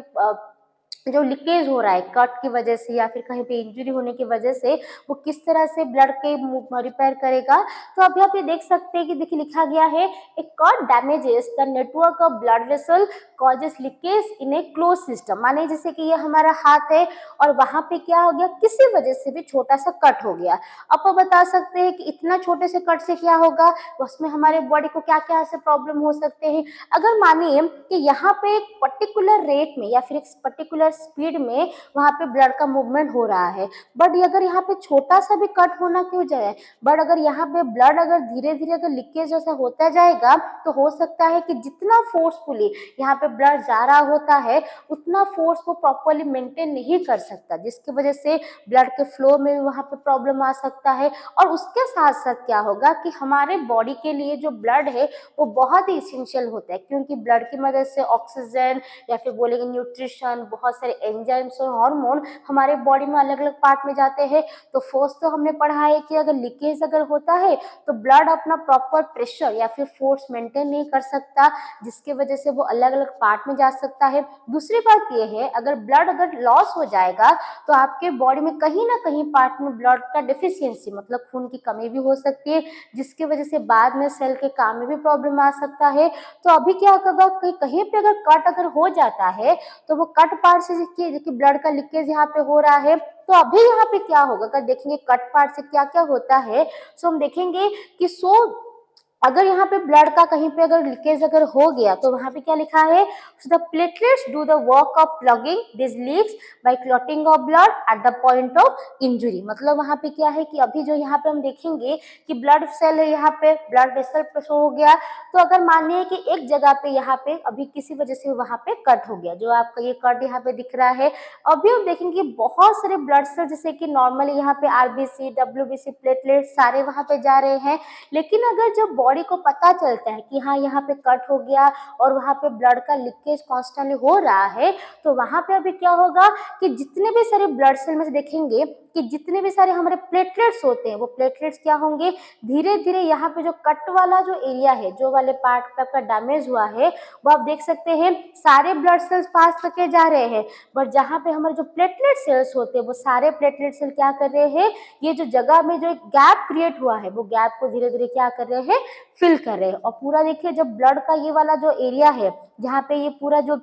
जो लीकेज हो रहा है कट की वजह से या फिर कहीं पे इंजरी होने की वजह से, वो किस तरह से ब्लड के रिपेयर करेगा। तो अभी आप ये देख सकते हैं कि देखिए लिखा गया है, a cut damages the network of blood vessel causes leakage in a close system. माने जैसे कि ये हमारा हाथ है और वहां पे क्या हो गया, किसी वजह से भी छोटा सा कट हो गया। अब आप बता सकते हैं कि इतना छोटे से कट से क्या होगा, उसमें हमारे बॉडी को क्या क्या ऐसे प्रॉब्लम हो सकते हैं। अगर मानिए कि यहाँ पे एक पर्टिकुलर रेट में या फिर एक पर्टिकुलर स्पीड में वहां पे ब्लड का मूवमेंट हो रहा है, बट अगर यहाँ पे छोटा सा भी कट होना क्यों जाए, बट अगर यहाँ पे ब्लड अगर धीरे धीरे अगर लीकेज जैसा होता जाएगा तो हो सकता है कि जितना फोर्सफुली यहाँ पे ब्लड जा रहा होता है उतना फोर्स को प्रॉपरली मेंटेन नहीं कर सकता, जिसकी वजह से ब्लड के फ्लो में भी वहाँ पे प्रॉब्लम आ सकता है। और उसके साथ साथ क्या होगा कि हमारे बॉडी के लिए जो ब्लड है वो बहुत ही इसेंशियल होता है, क्योंकि ब्लड की मदद से ऑक्सीजन या फिर बोलेंगे न्यूट्रिशन, बहुत सारे एंजाइम्स और हार्मोन हमारे बॉडी में अलग अलग पार्ट में जाते हैं। तो फर्स्ट तो हमने पढ़ा है कि अगर लीकेज अगर होता है तो ब्लड अपना प्रॉपर प्रेशर या फिर फोर्स मेंटेन नहीं कर सकता, जिसकी वजह से वो अलग अलग पार्ट में जा सकता है। दूसरी बात ये है, अगर ब्लड अगर लॉस हो जाएगा तो आपके बॉडी में कहीं ना कहीं पार्ट में ब्लड का डिफिशियंसी मतलब खून की कमी भी हो सकती है, जिसकी वजह से बाद में सेल के काम में भी प्रॉब्लम आ सकता है। तो अभी क्या होगा कि कहीं पे अगर कट अगर हो जाता है तो वो कट पार्ट से देखिए ब्लड का लीकेज यहाँ पे हो रहा है। तो अभी यहाँ पे क्या होगा, अगर देखेंगे कट पार्ट से क्या क्या होता है, सो हम देखेंगे कि अगर यहाँ पे ब्लड का कहीं पे अगर लीकेज अगर हो गया तो वहां पे क्या लिखा है, the platelets do the work of plugging this leaks by clotting of blood at the point of injury. मतलब वहां पे क्या है कि अभी जो यहाँ पे हम देखेंगे कि ब्लड सेल है, यहाँ पे ब्लड वेसल हो गया, तो अगर मानिए कि एक जगह पे यहाँ पे अभी किसी वजह से वहां पे कट हो गया, जो आपका ये कट यहाँ पे दिख रहा है, अभी हम देखेंगे बहुत सारे ब्लड सेल जैसे कि नॉर्मली यहाँ पे आरबीसी, डब्ल्यूबीसी, प्लेटलेट सारे वहां पे जा रहे हैं। लेकिन अगर जब बॉडी को पता चलता है कि हाँ यहाँ पे कट हो गया और वहाँ पे ब्लड का लीकेज कॉन्स्टेंटली हो रहा है, तो वहां पे अभी क्या होगा कि जितने भी सारे ब्लड सेल में से देखेंगे कि जितने भी सारे हमारे प्लेटलेट्स होते हैं, वो प्लेटलेट्स क्या होंगे, धीरे धीरे यहाँ पे जो कट वाला जो एरिया है, जो वाले पार्ट पे आपका डैमेज हुआ है, वो आप देख सकते हैं सारे ब्लड सेल्स पास करके जा रहे हैं। बट जहाँ पे हमारे जो प्लेटलेट सेल्स होते हैं वो सारे प्लेटलेट सेल क्या कर रहे हैं, ये जो जगह में जो एक गैप क्रिएट हुआ है वो गैप को धीरे धीरे क्या कर रहे हैं, फिल कर रहे हैं। और पूरा देखिए जब ब्लड का ये वाला जो एरिया है जहाँ पे ये पूरा जो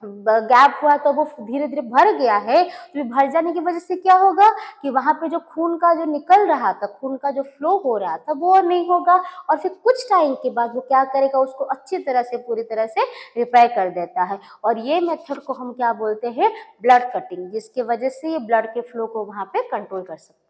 गैप हुआ तो वो धीरे धीरे भर गया है, तो भर जाने की वजह से क्या होगा कि वहां पे जो खून का जो निकल रहा था, खून का जो फ्लो हो रहा था वो नहीं होगा, और फिर कुछ टाइम के बाद वो क्या करेगा, उसको अच्छी तरह से पूरी तरह से रिपेयर कर देता है। और ये मेथड को हम क्या बोलते हैं, ब्लड कटिंग, जिसकी वजह से ये ब्लड के फ्लो को वहां पे कंट्रोल कर सकते हैं।